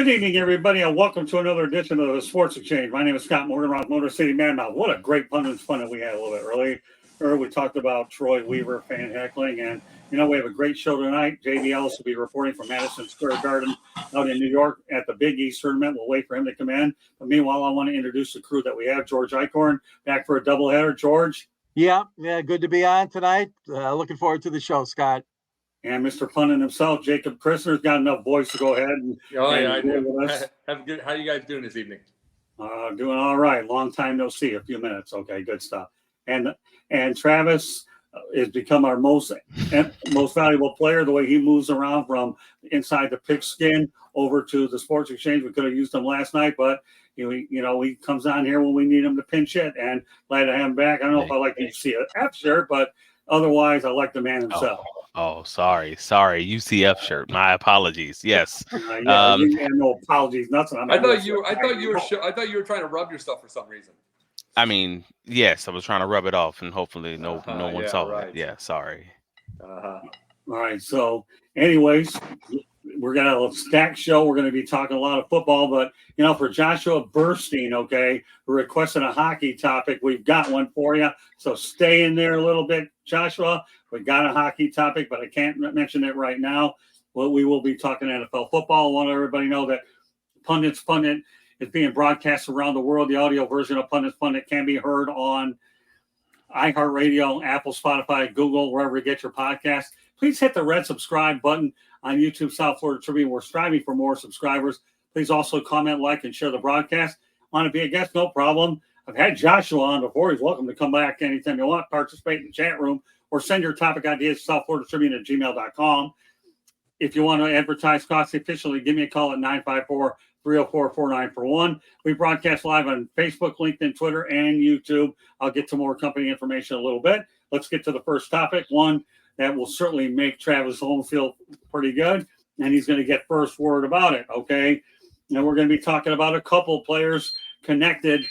Good evening, everybody, and welcome to another edition of the Sports Exchange. My name is Scott Morganroth, Motor City Man. Now, what a great fun that we had a little bit earlier. We talked about Troy Weaver fan heckling, and we have a great show tonight. JB Ellis will be reporting from Madison Square Garden out in New York at the Big East tournament. We'll wait for him to come in. But meanwhile, I want to introduce the crew that we have. George Eichhorn back for a doubleheader. George. Yeah, good to be on tonight. Looking forward to the show, Scott. And Mr. Pundit himself, Jacob Christner's got enough voice to go ahead and I do. Have good. How are you guys doing this evening? Doing all right. Long time no see. A few minutes. Okay, good stuff. And Travis has become our most valuable player. The way he moves around from inside the pigskin over to the Sports Exchange. We could have used him last night, but he comes on here when we need him to pinch hit. And glad to have him back. I don't know if I like to see an F shirt, but otherwise, I like the man himself. Oh, sorry. UCF shirt. My apologies. Yes. No apologies. Nothing. I thought you were trying to rub yourself for some reason. I mean, yes, I was trying to rub it off, and hopefully no one saw it. Yeah, sorry. All right. So, anyways, we're going to have a stacked show. We're going to be talking a lot of football, but for Joshua Burstein, okay, who requested a hockey topic, we've got one for you. So stay in there a little bit, Joshua. We got a hockey topic, but I can't mention it right now. Well, we will be talking NFL football. I want everybody to know that Pundit is being broadcast around the world. The audio version of Pundit can be heard on iHeartRadio, Apple, Spotify, Google, wherever you get your podcast. Please hit the red subscribe button on YouTube South Florida Tribune. We're striving for more subscribers. Please also comment, like, and share the broadcast. Want to be a guest? No problem. I've had Joshua on before. He's welcome to come back anytime you want. Participate in the chat room or send your topic ideas to southfloridatribune@gmail.com. If you want to advertise cost efficiently, give me a call at 954-304-4941. We broadcast live on Facebook, LinkedIn, Twitter, and YouTube. I'll get to more company information in a little bit. Let's get to the first topic, one that will certainly make Travis home feel pretty good, and he's going to get first word about it, okay? Now, we're going to be talking about a couple players connected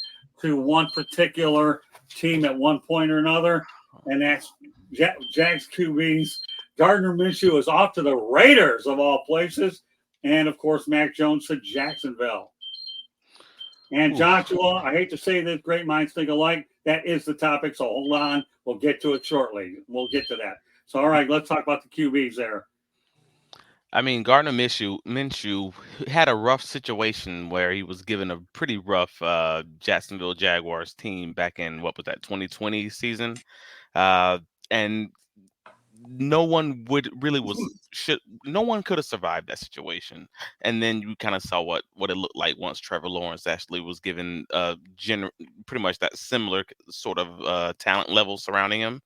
to one particular team at one point or another, and that's Jags QBs. Gardner Minshew is off to the Raiders, of all places, and, of course, Mac Jones to Jacksonville. And Joshua, I hate to say this, great minds think alike. That is the topic, so hold on. We'll get to it shortly. We'll get to that. So, all right, let's talk about the QBs there. I mean, Gardner Minshew had a rough situation where he was given a pretty rough Jacksonville Jaguars team back in, 2020 season? And no one no one could have survived that situation. And then you kind of saw what it looked like once Trevor Lawrence actually was given pretty much that similar sort of talent level surrounding him.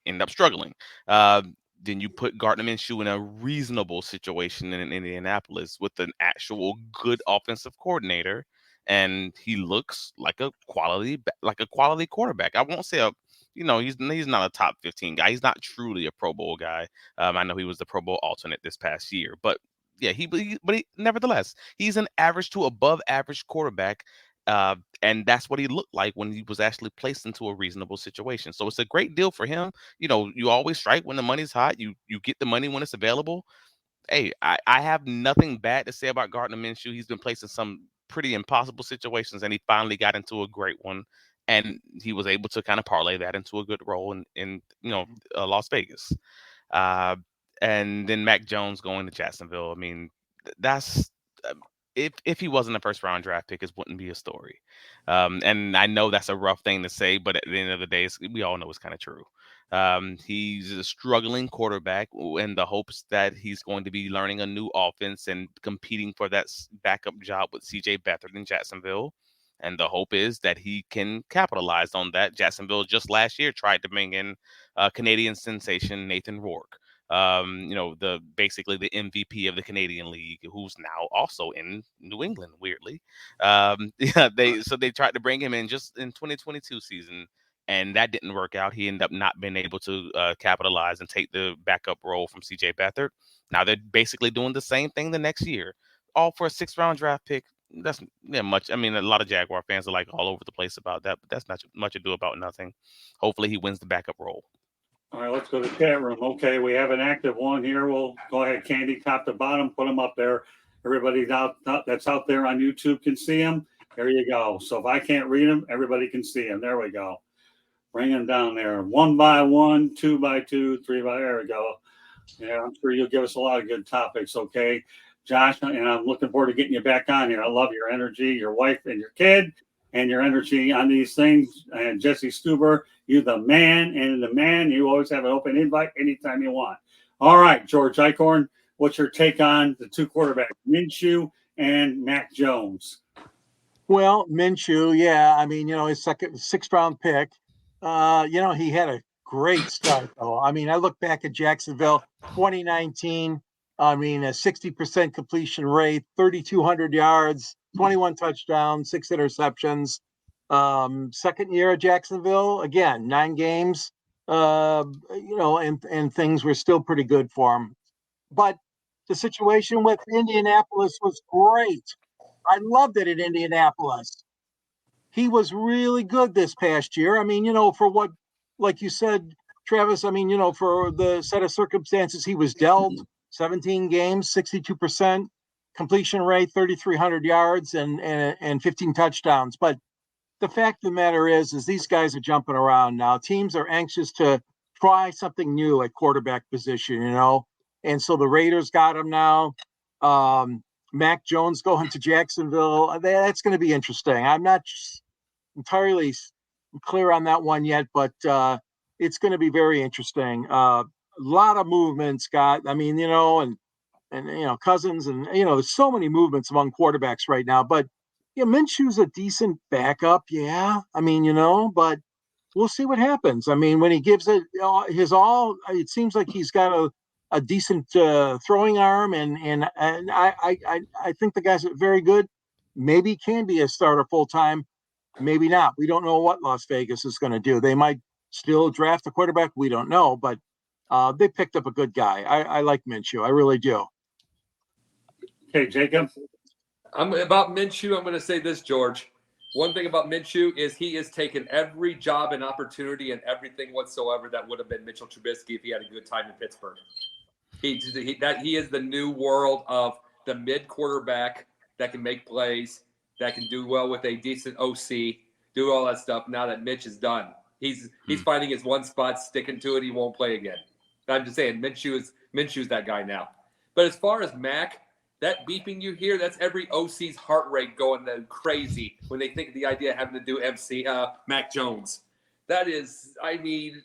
Ended up struggling. Then you put Gardner Minshew in a reasonable situation in Indianapolis with an actual good offensive coordinator, and he looks like a quality quarterback. I won't say he's not a top 15 guy. He's not truly a Pro Bowl guy. I know he was the Pro Bowl alternate this past year, but yeah, nevertheless, he's an average to above average quarterback. And that's what he looked like when he was actually placed into a reasonable situation. So it's a great deal for him. You always strike when the money's hot. You get the money when it's available. Hey, I have nothing bad to say about Gardner Minshew. He's been placed in some pretty impossible situations, and he finally got into a great one. And he was able to kind of parlay that into a good role in Las Vegas. And then Mac Jones going to Jacksonville. I mean, that's if he wasn't a first round draft pick, it wouldn't be a story. And I know that's a rough thing to say, but at the end of the day, we all know it's kind of true. He's a struggling quarterback in the hopes that he's going to be learning a new offense and competing for that backup job with CJ Beathard in Jacksonville. And the hope is that he can capitalize on that. Jacksonville just last year tried to bring in Canadian sensation Nathan Rourke. Basically the MVP of the Canadian League, who's now also in New England, weirdly. They tried to bring him in just in 2022 season, and that didn't work out. He ended up not being able to capitalize and take the backup role from CJ Beathard. Now they're basically doing the same thing the next year, all for a 6th round draft pick. That's much. I mean, a lot of Jaguar fans are like all over the place about that, but that's not much ado about nothing. Hopefully he wins the backup role. All right, let's go to the chat room. Okay, we have an active one here. We'll go ahead, Candy, top to bottom, put them up there. Everybody that's out there on YouTube can see them. There you go. So if I can't read them, everybody can see them. There we go. Bring them down there. 1 by 1, 2 by 2, 3 by. There we go. Yeah, I'm sure you'll give us a lot of good topics. Okay, Josh, and I'm looking forward to getting you back on here. I love your energy, your wife and your kid, and your energy on these things. And Jesse Stuber, you the man, and the man, you always have an open invite anytime you want. All right, George Eichhorn, what's your take on the two quarterbacks, Minshew and Mac Jones? Well, Minshew, yeah. I mean, his sixth round pick. He had a great start, though. I mean, I look back at Jacksonville 2019. I mean, a 60% completion rate, 3,200 yards, 21 touchdowns, 6 interceptions. Second year at Jacksonville, again, 9 games, and things were still pretty good for him. But the situation with Indianapolis was great. I loved it in Indianapolis. He was really good this past year. I mean, for what, like you said, Travis, I mean, for the set of circumstances he was dealt, 17 games, 62% completion rate, 3,300 yards and 15 touchdowns. But the fact of the matter is these guys are jumping around now. Teams are anxious to try something new at quarterback position, and so the Raiders got him now. Mac Jones going to Jacksonville. That's going to be interesting. I'm not entirely clear on that one yet, but it's going to be very interesting. A lot of movement, Scott. I mean, and Cousins, and there's so many movements among quarterbacks right now. But Minshew's a decent backup. Yeah, I mean, but we'll see what happens. I mean, when he gives it his all, it seems like he's got a decent throwing arm, and I think the guy's very good. Maybe can be a starter full time. Maybe not. We don't know what Las Vegas is going to do. They might still draft a quarterback. We don't know, but they picked up a good guy. I like Minshew. I really do. Okay, Jacob. About Minshew, I'm going to say this, George. One thing about Minshew is he has taken every job and opportunity and everything whatsoever that would have been Mitchell Trubisky if he had a good time in Pittsburgh. He is the new world of the mid quarterback that can make plays, that can do well with a decent OC, do all that stuff. Now that Mitch is done, he's finding his one spot, sticking to it. He won't play again. I'm just saying, Minshew's that guy now. But as far as Mac, that beeping you hear, that's every OC's heart rate going crazy when they think of the idea of having to do Mac Jones. That is, I mean,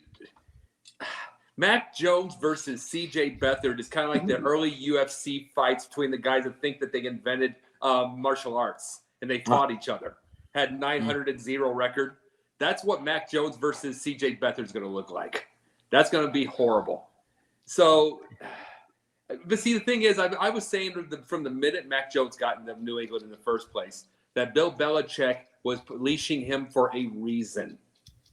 Mac Jones versus C.J. Beathard is kind of like the early UFC fights between the guys that think that they invented martial arts and they fought each other. Had 900-0 record. That's what Mac Jones versus C.J. Beathard is going to look like. That's going to be horrible. So, but see, the thing is, I was saying from the minute Mac Jones got into New England in the first place, that Bill Belichick was leashing him for a reason.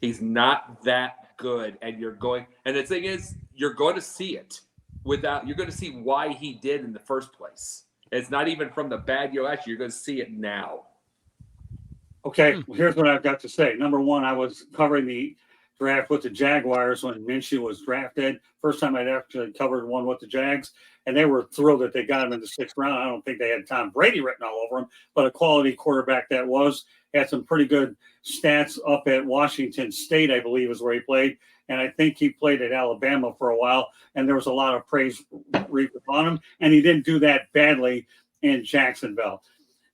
He's not that good, and the thing is, you're going to see it you're going to see why he did in the first place. It's not even from the bad actually, you're going to see it now. Okay, well, here's what I've got to say. Number one, I was covering the draft with the Jaguars when Minshew was drafted. First time I'd actually covered one with the Jags, and they were thrilled that they got him in the 6th round. I don't think they had Tom Brady written all over him, but a quality quarterback that was. Had some pretty good stats up at Washington State, I believe, is where he played. And I think he played at Alabama for a while, and there was a lot of praise on him, and he didn't do that badly in Jacksonville.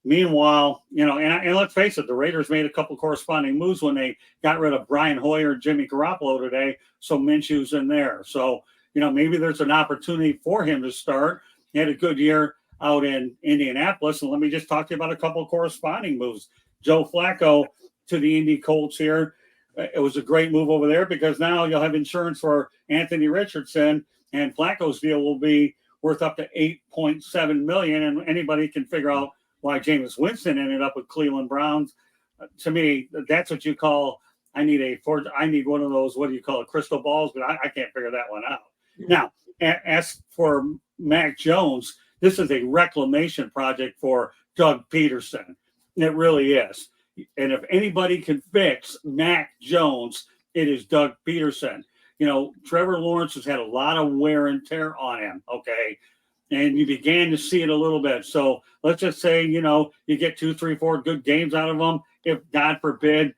Meanwhile, and let's face it, the Raiders made a couple corresponding moves when they got rid of Brian Hoyer and Jimmy Garoppolo today, so Minshew's in there. So, maybe there's an opportunity for him to start. He had a good year out in Indianapolis, and let me just talk to you about a couple of corresponding moves. Joe Flacco to the Indy Colts here. It was a great move over there because now you'll have insurance for Anthony Richardson, and Flacco's deal will be worth up to $8.7 million, and anybody can figure out why Jameis Winston ended up with Cleveland Browns. To me, that's what you call. I need one of those. What do you call it? Crystal balls, but I can't figure that one out. Now, as for Mac Jones, this is a reclamation project for Doug Peterson. It really is. And if anybody can fix Mac Jones, it is Doug Peterson. Trevor Lawrence has had a lot of wear and tear on him. Okay. and you began to see it a little bit. So let's just say, you know, you get 2, 3, 4 good games out of them. If God forbid,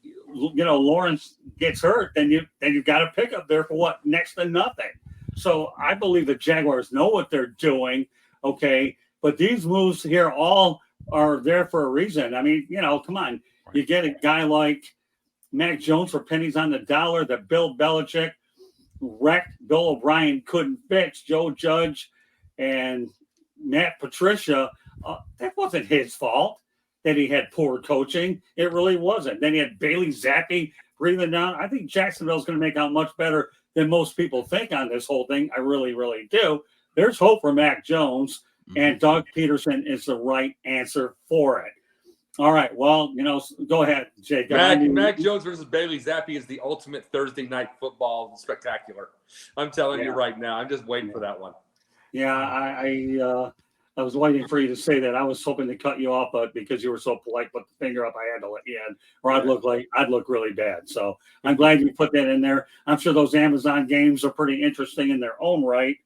you know, Lawrence gets hurt, then you've got a pickup there for what, next to nothing. So I believe the Jaguars know what they're doing. Okay, but these moves here all are there for a reason. I mean, you know, come on, you get a guy like Mac Jones for pennies on the dollar that Bill Belichick wrecked. Bill O'Brien couldn't fix. Joe Judge and Matt Patricia. That wasn't his fault that he had poor coaching. It really wasn't. Then he had Bailey Zappi breathing down. I think Jacksonville's going to make out much better than most people think on this whole thing. I really, really do. There's hope for Mac Jones, and Doug Peterson is the right answer for it. All right. Well, you know, go ahead, Jake. Mac Jones versus Bailey Zappi is the ultimate Thursday night football spectacular. I'm telling you right now. I'm just waiting for that one. Yeah, I was waiting for you to say that. I was hoping to cut you off, but because you were so polite, put the finger up, I had to let you in, or I'd look really bad. So I'm glad you put that in there. I'm sure those Amazon games are pretty interesting in their own right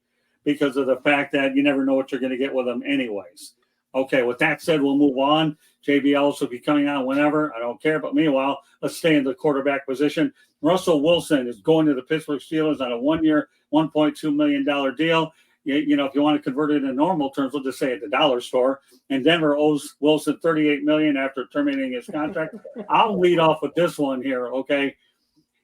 because of the fact that you never know what you're going to get with them anyways. Okay, with that said, we'll move on. JB Ellis will be coming on whenever. I don't care. But meanwhile, let's stay in the quarterback position. Russell Wilson is going to the Pittsburgh Steelers on a 1-year, $1.2 million deal. You know, if you want to convert it into normal terms, we'll just say at the dollar store. And Denver owes Wilson $38 million after terminating his contract. I'll lead off with this one here, okay?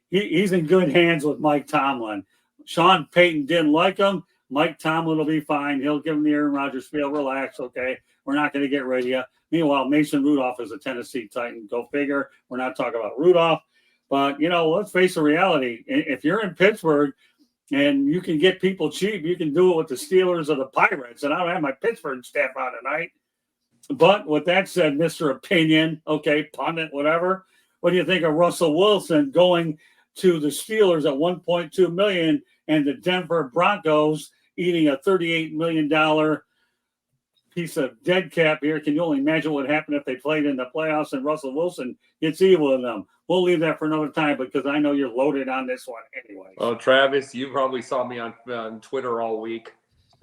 He's in good hands with Mike Tomlin. Sean Payton didn't like him. Mike Tomlin will be fine. He'll give him the Aaron Rodgers feel. Relax, okay? We're not going to get rid of you. Meanwhile, Mason Rudolph is a Tennessee Titan. Go figure. We're not talking about Rudolph. But, you know, let's face the reality. If you're in Pittsburgh and you can get people cheap, you can do it with the Steelers or the Pirates. And I don't have my Pittsburgh staff on tonight. But with that said, Mr. Opinion, okay, pundit, whatever, what do you think of Russell Wilson going to the Steelers at $1.2 million and the Denver Broncos eating a $38 million piece of dead cap here? Can you only imagine what happened if they played in the playoffs and Russell Wilson gets evil in them? We'll leave that for another time because I know you're loaded on this one anyway. Well, Travis, you probably saw me on Twitter all week,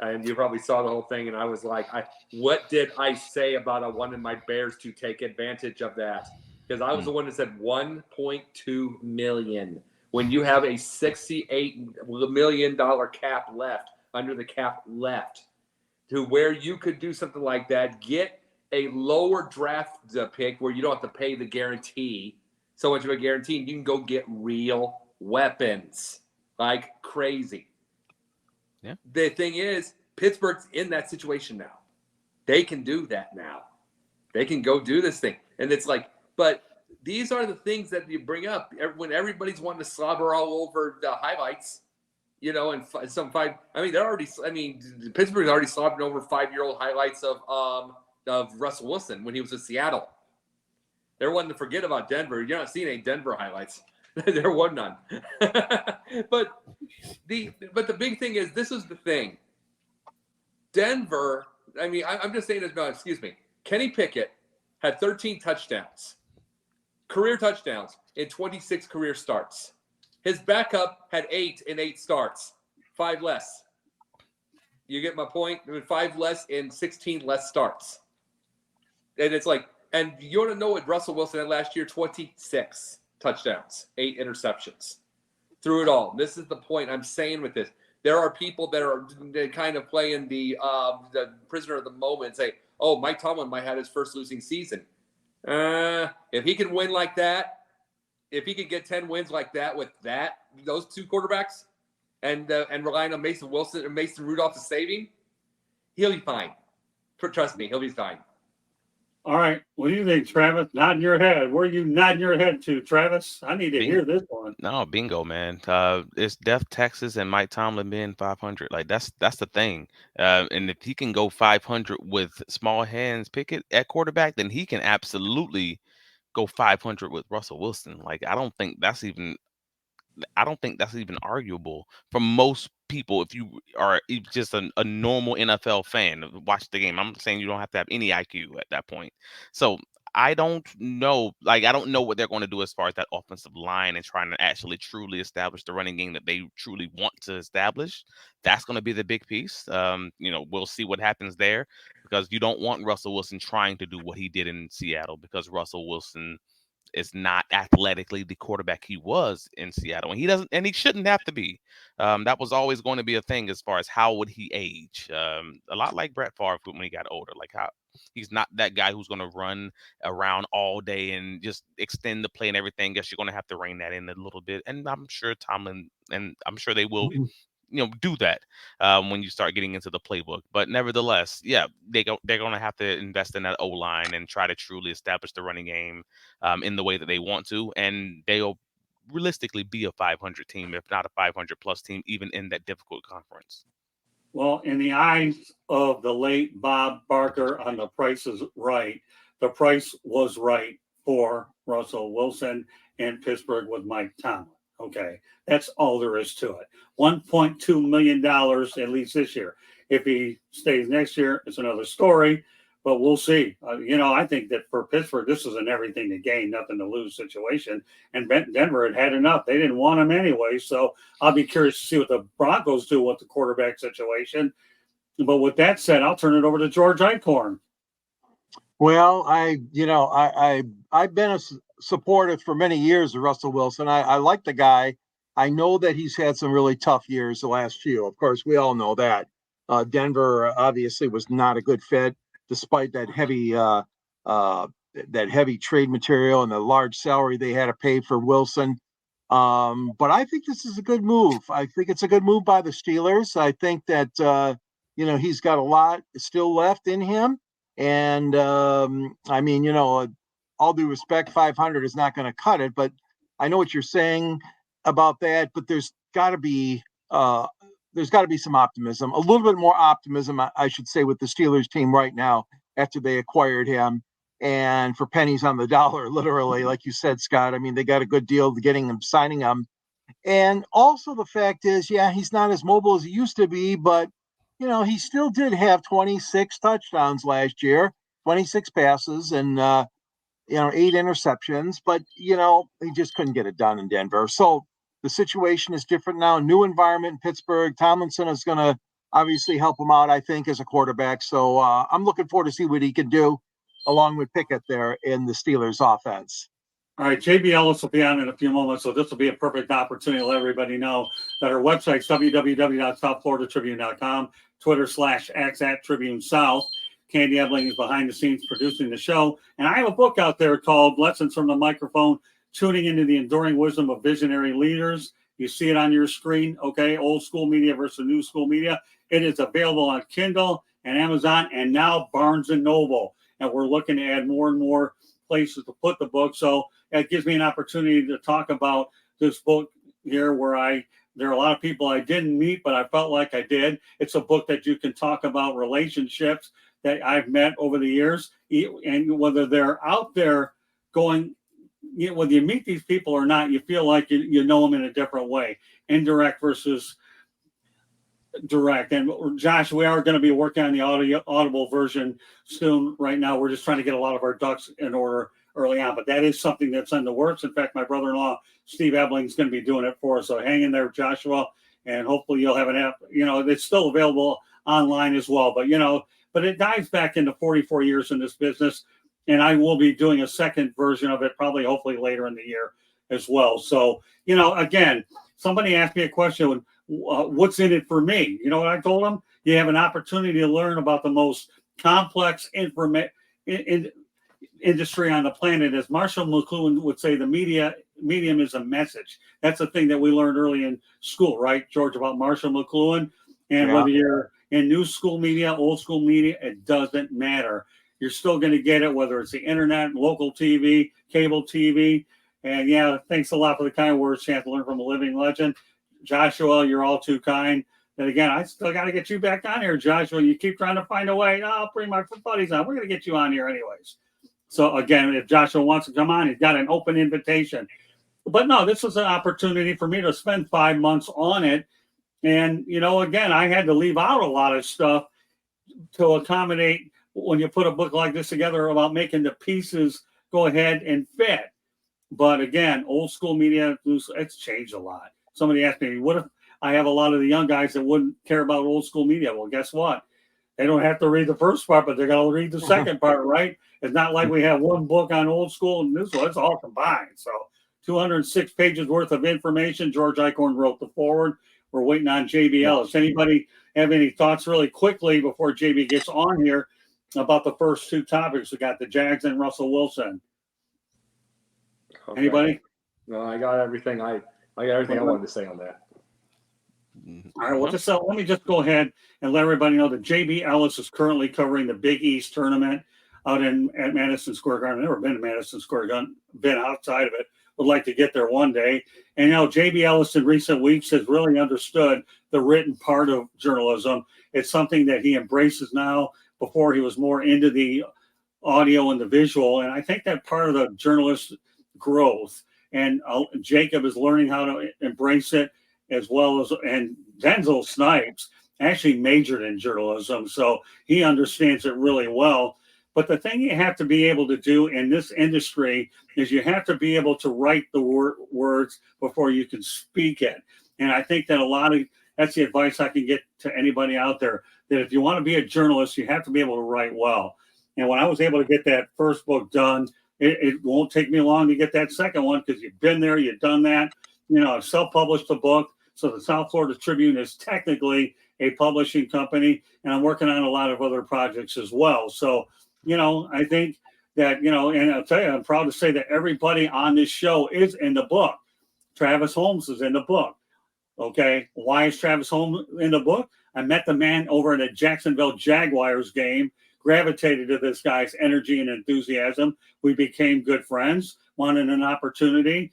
and you probably saw the whole thing. And I was like, what did I say about I wanted my Bears to take advantage of that? Because I was the one that said $1.2 million. When you have a $68 million cap left, under the cap left, to where you could do something like that, get a lower draft pick where you don't have to pay the guarantee, so much of a guarantee, and you can go get real weapons like crazy. Yeah. The thing is, Pittsburgh's in that situation now. They can do that now. They can go do this thing. And it's like, but these are the things that you bring up when everybody's wanting to slobber all over the highlights, you know, and Pittsburgh's already slobbering over 5-year-old highlights of Russell Wilson when he was in Seattle. They're wanting to forget about Denver. You're not seeing any Denver highlights. There was none. But the big thing is, this is the thing. Denver, I'm just saying this now, excuse me. Kenny Pickett had 13 touchdowns, career touchdowns in 26 career starts. His backup had 8 in 8 starts, 5 less. You get my point? 5 less in 16 less starts. And it's like, and you want to know what Russell Wilson had last year? 26 touchdowns, 8 interceptions. Through it all. This is the point I'm saying with this. There are people that are kind of playing the prisoner of the moment and say, oh, Mike Tomlin might have his first losing season. If he can win like that, if he can get 10 wins like that with those 2 quarterbacks and relying on Mason Wilson and Mason Rudolph to save him, he'll be fine. Trust me, he'll be fine. All right. What do you think, Travis? Nodding your head. Where are you nodding your head to, Travis? I need to hear this one. No, bingo, man. It's Def Texas and Mike Tomlin being 500. Like that's the thing. And if he can go 500 with small hands Pickett at quarterback, then he can absolutely go 500 with Russell Wilson. Like I don't think that's even arguable for most people. If you are just a normal NFL fan, watch the game. I'm saying you don't have to have any IQ at that point. So I don't know. Like, I don't know what they're going to do as far as that offensive line and trying to actually truly establish the running game that they truly want to establish. That's going to be the big piece. We'll see what happens there, because you don't want Russell Wilson trying to do what he did in Seattle, because Russell Wilson is not athletically the quarterback he was in Seattle, and he shouldn't have to be. That was always going to be a thing as far as how would he age. A lot like Brett Favre when he got older, like how he's not that guy who's going to run around all day and just extend the play and everything. Guess you're going to have to rein that in a little bit, and I'm sure Tomlin, and I'm sure they will do that when you start getting into the playbook. But nevertheless, yeah, they're going to have to invest in that O-line and try to truly establish the running game in the way that they want to, and they'll realistically be a 500 team, if not a 500 plus team, even in that difficult conference. Well, in the eyes of the late Bob Barker on The Price is Right, the price was right for Russell Wilson in Pittsburgh with Mike Tomlin. Okay, that's all there is to it. $1.2 million at least this year. If he stays next year, it's another story, but we'll see. I think that for Pittsburgh, this is an everything to gain, nothing to lose situation. And Denver had enough. They didn't want him anyway, so I'll be curious to see what the Broncos do with the quarterback situation. But with that said, I'll turn it over to George Eichhorn. Well, I've been a supportive for many years of Russell Wilson. I like the guy. I know that he's had some really tough years the last few. Of course, we all know that. Denver obviously was not a good fit, despite that heavy trade material and the large salary they had to pay for Wilson. But I think this is a good move. I think it's a good move by the Steelers. I think that he's got a lot still left in him. And all due respect, 500 is not going to cut it, but I know what you're saying about that. But there's got to be some optimism, a little bit more optimism, I should say, with the Steelers team right now after they acquired him, and for pennies on the dollar, literally, like you said, Scott. I mean, they got a good deal signing him, and also the fact is, yeah, he's not as mobile as he used to be, but he still did have 26 touchdowns last year, 26 passes, and 8 interceptions, but he just couldn't get it done in Denver. So the situation is different now. New environment in Pittsburgh. Tomlinson is going to obviously help him out, I think, as a quarterback. So I'm looking forward to see what he can do along with Pickett there in the Steelers offense. All right, JB Ellis will be on in a few moments, so this will be a perfect opportunity to let everybody know that our website is www.southfloridatribune.com, Twitter /X @Tribune South. Candy Ebling is behind the scenes producing the show. And I have a book out there called Lessons from the Microphone, Tuning into the Enduring Wisdom of Visionary Leaders. You see it on your screen, okay? Old school media versus new school media. It is available on Kindle and Amazon and now Barnes & Noble. And we're looking to add more and more places to put the book. So it gives me an opportunity to talk about this book here where there are a lot of people I didn't meet, but I felt like I did. It's a book that you can talk about relationships that I've met over the years, and whether they're out there going, whether you meet these people or not, you feel like you know them in a different way, indirect versus direct. And Josh, we are going to be working on the audible version soon. Right now, we're just trying to get a lot of our ducks in order early on, but that is something that's in the works. In fact, my brother-in-law, Steve Ebling, is going to be doing it for us. So hang in there, Joshua, and hopefully you'll have an app. It's still available online as well, but it dives back into 44 years in this business, and I will be doing a second version of it hopefully later in the year as well. So, again, somebody asked me a question, what's in it for me? You know what I told them? You have an opportunity to learn about the most complex industry on the planet. As Marshall McLuhan would say, the medium is a message. That's the thing that we learned early in school, right, George, about Marshall McLuhan? And whether you're in new school media, old school media, it doesn't matter. You're still going to get it, whether it's the internet, local TV, cable TV. And yeah, thanks a lot for the kind words. Chance to learn from a living legend. Joshua, you're all too kind. And again, I still got to get you back on here, Joshua. You keep trying to find a way. I'll bring my buddies on. We're going to get you on here anyways. So again, if Joshua wants to come on, he's got an open invitation. But no, this was an opportunity for me to spend 5 months on it. And, again, I had to leave out a lot of stuff to accommodate when you put a book like this together about making the pieces go ahead and fit. But again, old school media, it's changed a lot. Somebody asked me, what if I have a lot of the young guys that wouldn't care about old school media? Well, guess what? They don't have to read the first part, but they're going to read the second part, right? It's not like we have one book on old school and this one. It's all combined. So 206 pages worth of information. George Eichhorn wrote the foreword. We're waiting on JB Ellis. Anybody have any thoughts really quickly before JB gets on here about the first two topics? We got the Jags and Russell Wilson. Okay. Anybody? No, I got everything. I got everything I wanted to say on that. All right. Well, just let me just go ahead and let everybody know that JB Ellis is currently covering the Big East tournament out at Madison Square Garden. I've never been to Madison Square Garden, been outside of it. Would like to get there one day. And now JB Ellis in recent weeks has really understood the written part of journalism. It's something that he embraces now. Before he was more into the audio and the visual. And I think that part of the journalist growth, and Jacob is learning how to embrace it, as well as, and Denzel Snipes actually majored in journalism, so he understands it really well. But the thing you have to be able to do in this industry is you have to be able to write the words before you can speak it. And I think that that's the advice I can get to anybody out there, that if you want to be a journalist, you have to be able to write well. And when I was able to get that first book done, it won't take me long to get that second one, because you've been there, you've done that. I've self-published a book. So the South Florida Tribune is technically a publishing company, and I'm working on a lot of other projects as well. So, I think that, and I'll tell you, I'm proud to say that everybody on this show is in the book. Travis Holmes is in the book. Okay. Why is Travis Holmes in the book? I met the man over at a Jacksonville Jaguars game, gravitated to this guy's energy and enthusiasm. We became good friends, wanted an opportunity.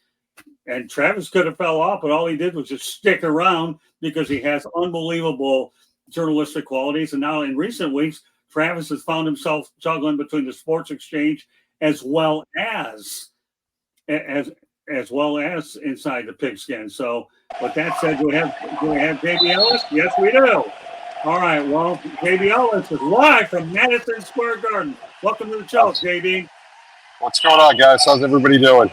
And Travis could have fell off, but all he did was just stick around because he has unbelievable journalistic qualities. And now in recent weeks, Travis has found himself juggling between the Sports Exchange as well as inside the pigskin. So with that said, do we have JB Ellis? Yes, we do. All right. Well, JB Ellis is live from Madison Square Garden. Welcome to the show, JB. What's going on, guys? How's everybody doing?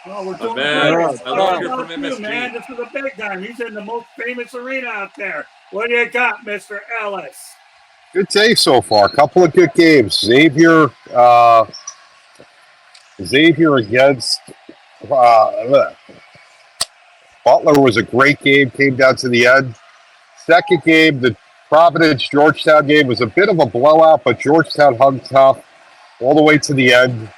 Oh, we're doing good. good. I love you from MSG. Man, this is a big time. He's in the most famous arena out there. What do you got, Mr. Ellis? Good day so far. A couple of good games. Xavier against Butler was a great game. Came down to the end. Second game, the Providence-Georgetown game, was a bit of a blowout, but Georgetown hung tough all the way to the end.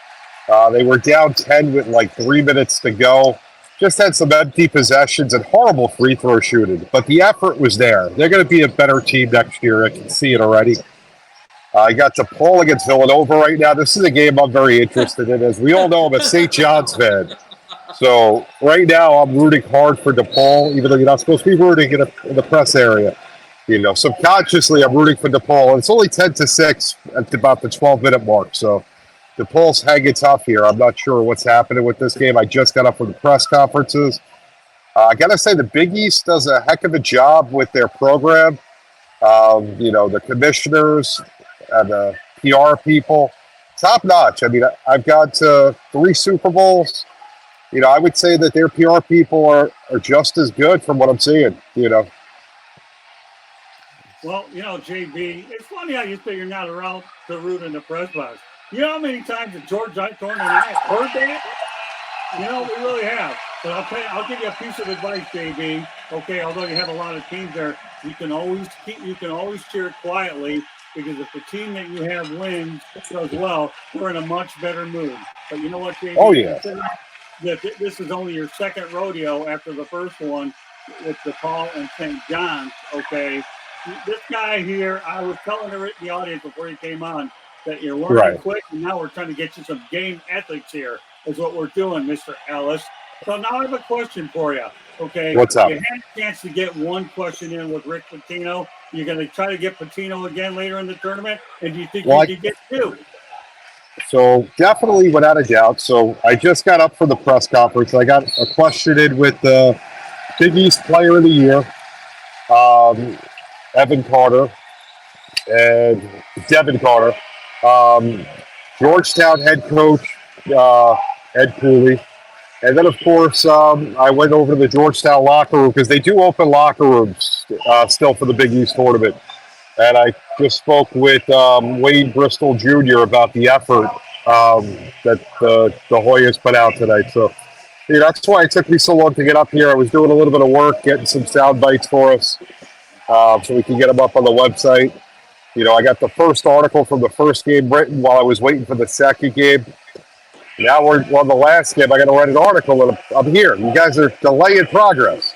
They were down 10 with like 3 minutes to go. Just had some empty possessions and horrible free throw shooting. But the effort was there. They're going to be a better team next year. I can see it already. I got DePaul against Villanova right now. This is a game I'm very interested in. As we all know, I'm a St. John's fan. So right now I'm rooting hard for DePaul, even though you're not supposed to be rooting in the press area. Subconsciously I'm rooting for DePaul. And it's only 10-6 at about the 12-minute mark. So DePaul's hanging tough here. I'm not sure what's happening with this game. I just got up from the press conferences. I got to say the Big East does a heck of a job with their program. The commissioners and the PR people, top notch. I mean, I've got 3 Super Bowls. I would say that their PR people are just as good from what I'm seeing, Well, JB, it's funny how you say you're not around to root in the press box. You know how many times that George Eichhorn and I have heard that? We really have. But I'll give you a piece of advice, JB. Okay, although you have a lot of teams there, you can always cheer quietly, because if the team that you have wins does well, we're in a much better mood. But you know what, JB? Oh, yeah. This is only your second rodeo after the first one with DePaul and St. John's. Okay, this guy here, I was telling the audience before he came on that you're learning quick, and now we're trying to get you some game ethics here, is what we're doing, Mr. Ellis. So now I have a question for you. Okay, what's up? You had a chance to get one question in with Rick Pitino. You're going to try to get Pitino again later in the tournament, and do you think you can get 2? So definitely, without a doubt. So I just got up from the press conference. I got a question in with the Big East Player of the Year, Devin Carter. Georgetown head coach, Ed Cooley. And then, of course, I went over to the Georgetown locker room because they do open locker rooms still for the Big East tournament. And I just spoke with Wade Bristol Jr. about the effort that the Hoyas put out tonight. So, that's why it took me so long to get up here. I was doing a little bit of work, getting some sound bites for us so we can get them up on the website. I got the first article from the first game written while I was waiting for the second game. Now we're on the last game. I got to write an article, and I'm here. You guys are delaying progress.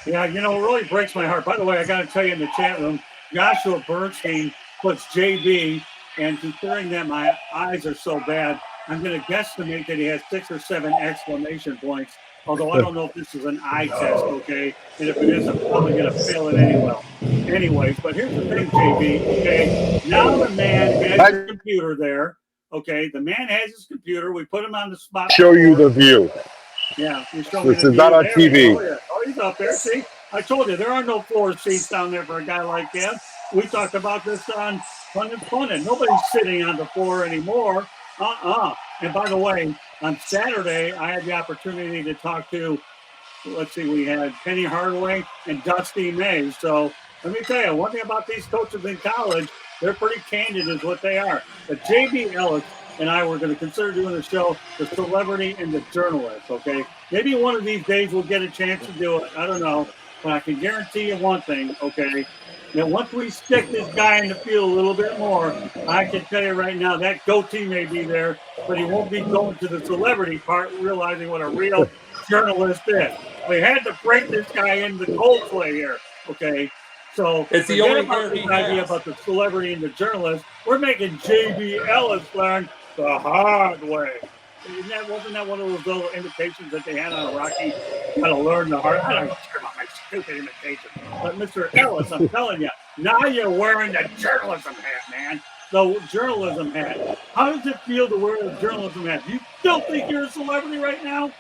Yeah, it really breaks my heart. By the way, I got to tell you in the chat room, Joshua Bernstein puts JB, and considering that my eyes are so bad, I'm going to guesstimate that he has 6 or 7 exclamation points, although I don't know if this is an eye test, okay? And if it is, I'm probably going to fail it anyway. Anyways, but here's the thing, JB, okay? Now the man has his computer there, okay? The man has his computer. We put him on the spot. Show you the view. Yeah, you show me this is not on TV. Oh, he's up there. See, I told you there are no floor seats down there for a guy like him. We talked about this on Fun and Fun, and nobody's sitting on the floor anymore. And by the way, on Saturday, I had the opportunity to talk to, we had Penny Hardaway and Dusty Mays. So let me tell you, one thing about these coaches in college, they're pretty candid is what they are. But JB Ellis and I were going to consider doing a show, The Celebrity and the Journalist, okay? Maybe one of these days we'll get a chance to do it. I don't know. But I can guarantee you one thing, okay? That once we stick this guy in the field a little bit more, I can tell you right now that goatee may be there, but he won't be going to the celebrity part, realizing what a real journalist is. We had to break this guy into the cold play here, okay? So it's the only idea about the celebrity and the journalist. We're making JB Ellis learn the hard way. Wasn't that one of those little invitations that they had on a Rocky? Got to learn the hard. I don't care about my stupid invitation. But Mr. Ellis, I'm telling you, now you're wearing the journalism hat, man. The journalism hat. How does it feel to wear the journalism hat? Do you still think you're a celebrity right now?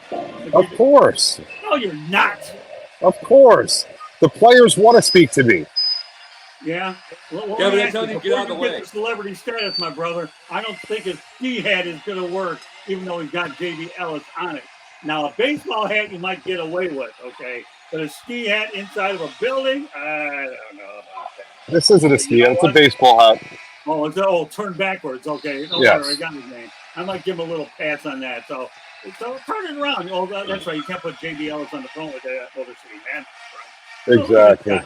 Of course. No, you're not. Of course. The players want to speak to me. Yeah. Well, but they're telling you to get out of the way. Get the celebrity status, my brother, I don't think his ski hat is going to work, even though he's got JB Ellis on it. Now, a baseball hat you might get away with, okay? But a ski hat inside of a building, I don't know about that. This isn't a ski hat. It's a baseball hat. Oh, turn backwards. Okay. No yes. matter, I got his name. I might give him a little pass on that. So turn it around. Oh, that's right. You can't put JB Ellis on the phone with that Motor City, man. Right. Exactly.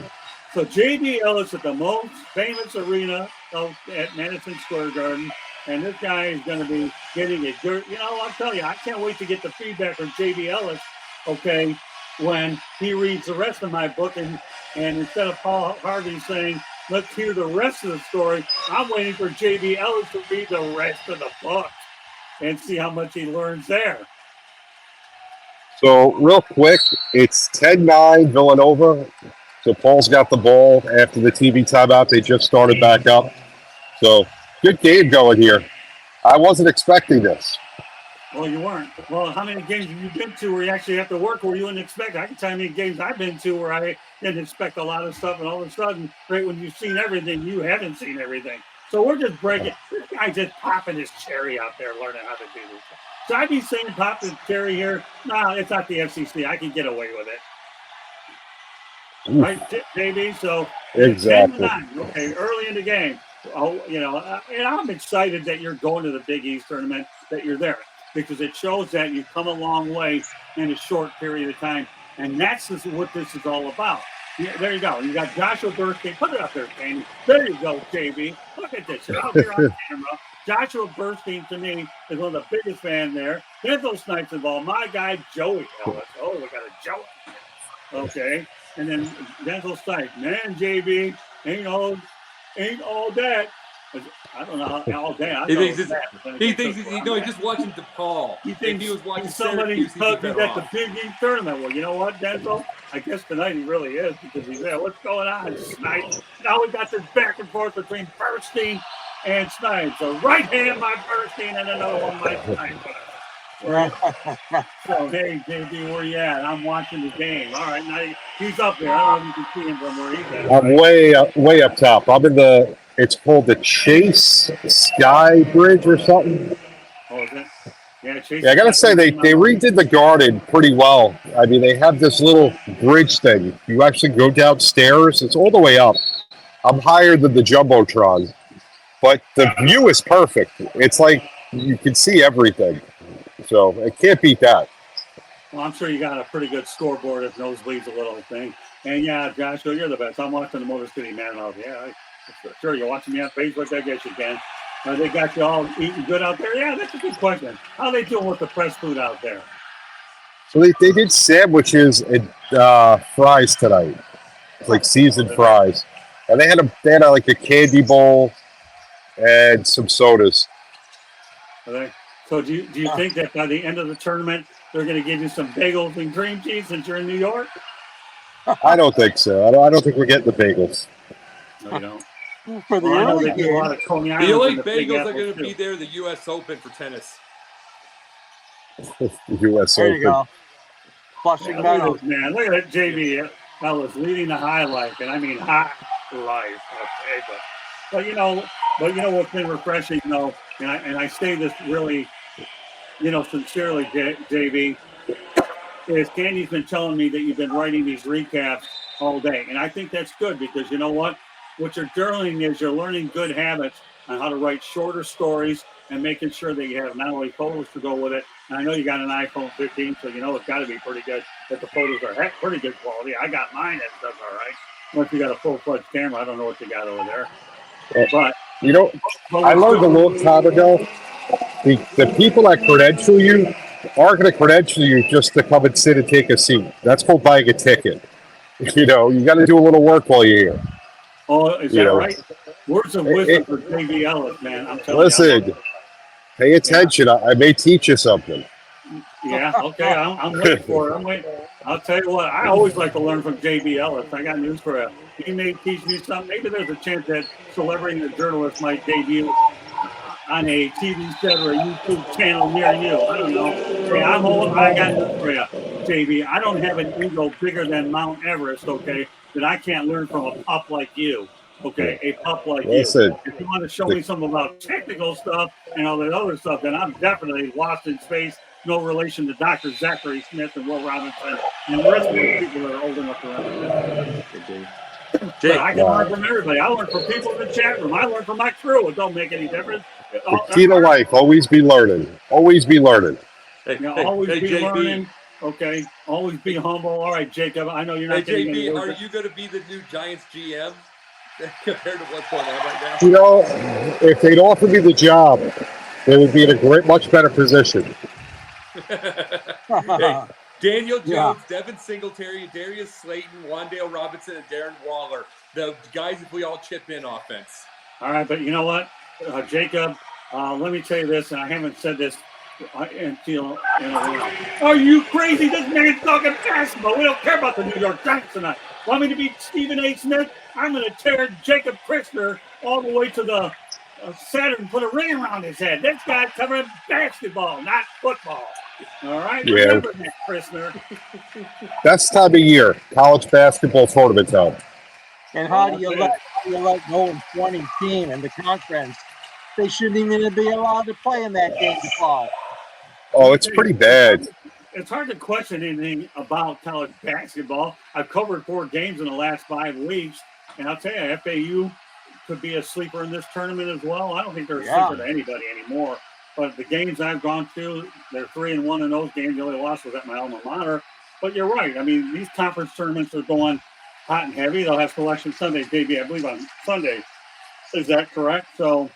So JB Ellis at the most famous arena at Madison Square Garden, and this guy is going to be getting a dirt. I'll tell you, I can't wait to get the feedback from JB Ellis, okay, when he reads the rest of my book, and instead of Paul Harvey saying, let's hear the rest of the story, I'm waiting for JB Ellis to read the rest of the book and see how much he learns there. So real quick, it's 10-9 Villanova. So Paul's got the ball after the TV timeout. They just started back up. So good game going here. I wasn't expecting this. Well, you weren't. Well, how many games have you been to where you actually have to work where you wouldn't expect? I can tell you how many games I've been to where I didn't expect a lot of stuff, and all of a sudden, right when you've seen everything, you haven't seen everything. So we're just breaking. This guy just popping his cherry out there, learning how to do this. So I'd be saying pop his cherry here. No, it's not the FCC. I can get away with it. Right, JB? So exactly. 10-9, okay, early in the game. Oh, and I'm excited that you're going to the Big East tournament, that you're there, because it shows that you've come a long way in a short period of time, and that's what this is all about. Yeah, there you go. You got Joshua Bernstein. Put it up there, Danny. There you go, JB. Look at this. You're out here on camera. Joshua Bernstein, to me, is one of the biggest fans there. Denzel Snipes involved. My guy, Joey Ellis. Oh, we got a Joey. Okay. And then Denzel Snipes. Man, JB, ain't all that. I don't know how all that. He thinks he's just watching DePaul. He thinks he was watching somebody who's at the Big East tournament. Well, you know what, Denzel? I guess tonight he really is, because he's there. What's going on, Snipes? Now we got this back and forth between Bernstein and Snipes. A right hand by Bernstein and another one by Snipes. So, hey, JB, where you at? I'm watching the game. All right, now he's up there. I don't know if you can see him from where he's at. I'm way up top. I'm in the It's called the Chase Sky Bridge or something. Oh, is it? Yeah, Chase. Yeah, I gotta say they redid the garden pretty well. I mean, they have this little bridge thing. You actually go downstairs. It's all the way up. I'm higher than the jumbotron, but the view is perfect. It's like you can see everything. So it can't beat that. Well, I'm sure you got a pretty good scoreboard if nosebleeds a little thing. And yeah, Joshua, you're the best. I'm watching the Motor City Man out. Yeah, sure. You're watching me on Facebook. I guess you can. They got you all eating good out there. Yeah, that's a good question. How they doing with the press food out there? So they did sandwiches and fries tonight, like seasoned fries, and they had like a candy bowl and some sodas. Okay. So do you think that by the end of the tournament they're going to give you some bagels and cream cheese since you're in New York? I don't think so. I don't think we're getting the bagels. No, you don't. For the I know early they do a lot game. of Coney The Island only in the Big bagels are Apple, going to too. be there the U.S. Open for tennis. The U.S. There Open. you go. Flushing Look at Meadows. this, man. Look at that JB Ellis leading the high life, and I mean high life. Okay, but you know what's been refreshing though, and I say this really, sincerely, JB, is Candy's been telling me that you've been writing these recaps all day, and I think that's good because you know what you're doing is you're learning good habits on how to write shorter stories and making sure that you have not only photos to go with it. And I know you got an iPhone 15, so it's got to be pretty good that the photos are pretty good quality. I got mine, that stuff all right. Once you got a full-fledged camera, I don't know what you got over there. But I learned a long time ago, the people that credential you aren't going to credential you just to come and sit and take a seat. That's called buying a ticket. You got to do a little work while you're here. Oh, is that right? Words of wisdom for JB Ellis, man. I'm telling you. Listen, pay attention. Yeah. I may teach you something. Yeah, okay. I'm waiting for it. I'm waiting. I'll tell you what, I always like to learn from JB Ellis. I got news for you. He may teach me something. Maybe there's a chance that Celebrity and the Journalist might debut on a TV set or a YouTube channel near you. I don't know. Hey, I'm old. I got news for you, JB. I don't have an ego bigger than Mount Everest, okay, that I can't learn from a pup like you. Okay, a pup like you. If you want to show me something about technical stuff and all that other stuff, then I'm definitely lost in space. No relation to Dr. Zachary Smith and Will Robinson and the rest of the people that are old enough to understand. But I can learn from everybody. I learn from people in the chat room. I learn from my crew. It don't make any difference. The key to life, always be learning. Always be learning. Always be learning. Okay. Always be humble. All right, Jacob. I know you're not getting any JB, words. are you going to be the new Giants GM compared to what's going on right now? If they'd offer me the job, they would be in a much better position. Hey, Daniel Jones, Devin Singletary, Darius Slayton, Wandale Robinson, and Darren Waller. The guys, if we all chip in offense. All right, but you know what, Jacob, let me tell you this, and I haven't said this until in a while. Are you crazy? This man's talking basketball. We don't care about the New York Giants tonight. Want me to beat Stephen A. Smith? I'm going to tear Jacob Christner all the way to the Saturn and put a ring around his head. This guy's covering basketball, not football. All right? Yeah. Remember that, Christner. Best time of year, college basketball tournament time. And how do you let go 20 team in the conference? They shouldn't even be allowed to play in that game to fall. Oh, it's pretty bad. It's hard to question anything about college basketball. I've covered 4 games in the last 5 weeks, and I'll tell you, FAU could be a sleeper in this tournament as well. I don't think they're a sleeper to anybody anymore. But the games I've gone to, they're 3-1 in those games. The only loss was at my alma mater. But you're right. I mean, these conference tournaments are going hot and heavy. They'll have Selection Sunday, JB, I believe, on Sunday. Is that correct? So,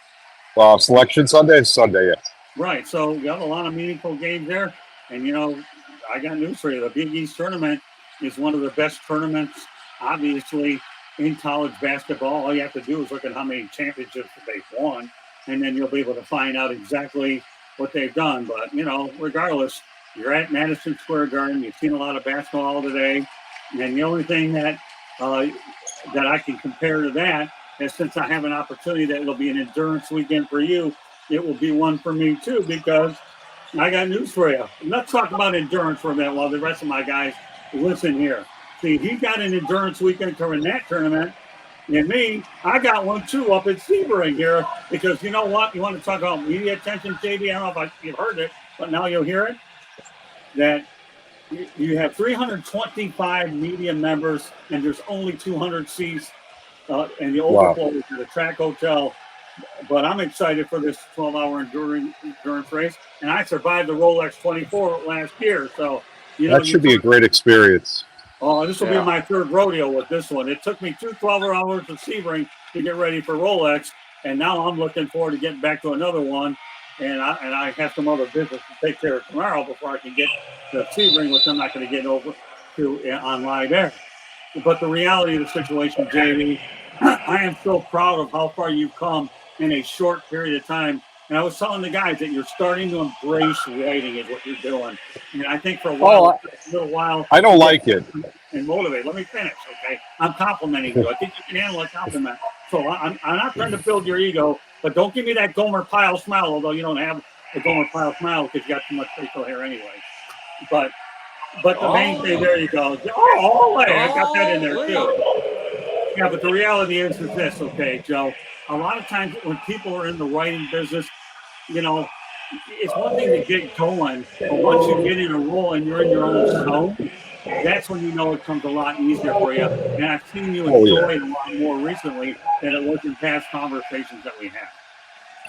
well, Selection Sunday is Sunday, yeah. Right. So you have a lot of meaningful games there. And, I got news for you. The Big East tournament is one of the best tournaments, obviously, in college basketball. All you have to do is look at how many championships that they've won, and then you'll be able to find out exactly what they've done. But, regardless, you're at Madison Square Garden. You've seen a lot of basketball today. And the only thing that I can compare to that is, since I have an opportunity that it'll be an endurance weekend for you, it will be one for me too, because I got news for you. Let's talk about endurance for a minute while the rest of my guys listen here. See, he got an endurance weekend covering that tournament, And me, I got one too up at Sebring here because you know what? You want to talk about media attention, JB? I don't know if you've heard it, but now you'll hear it. That you have 325 media members and there's only 200 seats and the overflow is at a track hotel. But I'm excited for this 12-hour endurance race. And I survived the Rolex 24 last year. So, that should be a great experience. Oh, this will be my third rodeo with this one. It took me 12 hours of Sebring to get ready for Rolex, and now I'm looking forward to getting back to another one. And I have some other business to take care of tomorrow before I can get the Sebring, which I'm not going to get over to on live air. But the reality of the situation, JB, I am so proud of how far you've come in a short period of time. And I was telling the guys that you're starting to embrace writing is what you're doing. And I think for a little while. I don't like it. And motivate. Let me finish, okay? I'm complimenting you. I think you can handle a compliment. So I'm not trying to build your ego, but don't give me that Gomer Pyle smile, although you don't have a Gomer Pyle smile because you got too much facial hair anyway. But the main thing, there you go. I got that in there too. Yeah, but the reality is this, okay, Joe? A lot of times when people are in the writing business, you know, it's one thing to get going, but once you get in a role and you're in your own zone, that's when you know it comes a lot easier for you. And I've seen you enjoy it a lot more recently than it was in past conversations that we had.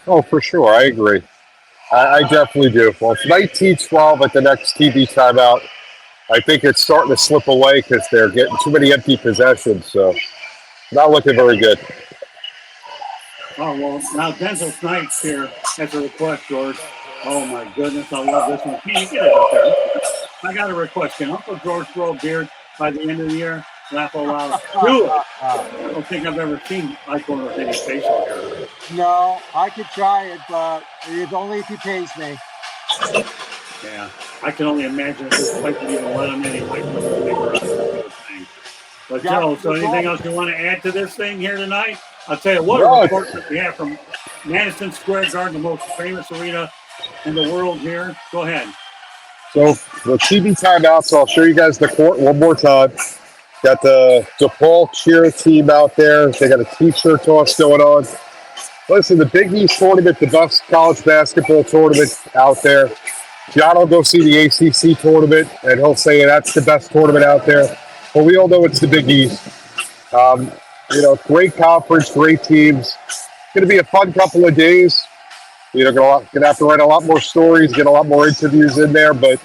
Oh, for sure. I agree. I definitely do. Well, it's 19-12 at the next TV timeout. I think it's starting to slip away because they're getting too many empty possessions. So not looking very good. Oh, well, now Denzel Snipes here has a request, George. Oh, my goodness. I love this one. Can you get it up there? I got a request. Can Uncle George grow a beard by the end of the year? Laugh out loud. Do it. I don't think I've ever seen Icon with any facial hair. No, I could try it, but it's only if he pays me. Yeah, I can only imagine if this place would even let him in. He might put the finger on this thing. But, Joe, so anything else you want to add to this thing here tonight? I'll tell you what a report that we have from Madison Square Garden, the most famous arena in the world here. Go ahead. So the TV timeout, so I'll show you guys the court one more time. Got the DePaul cheer team out there. They got a t-shirt toss going on. Listen, the Big East tournament, the best college basketball tournament out there. John will go see the ACC tournament, and he'll say that's the best tournament out there. But we all know it's the Big East. Great conference, great teams. It's going to be a fun couple of days. Gonna have to write a lot more stories, get a lot more interviews in there. But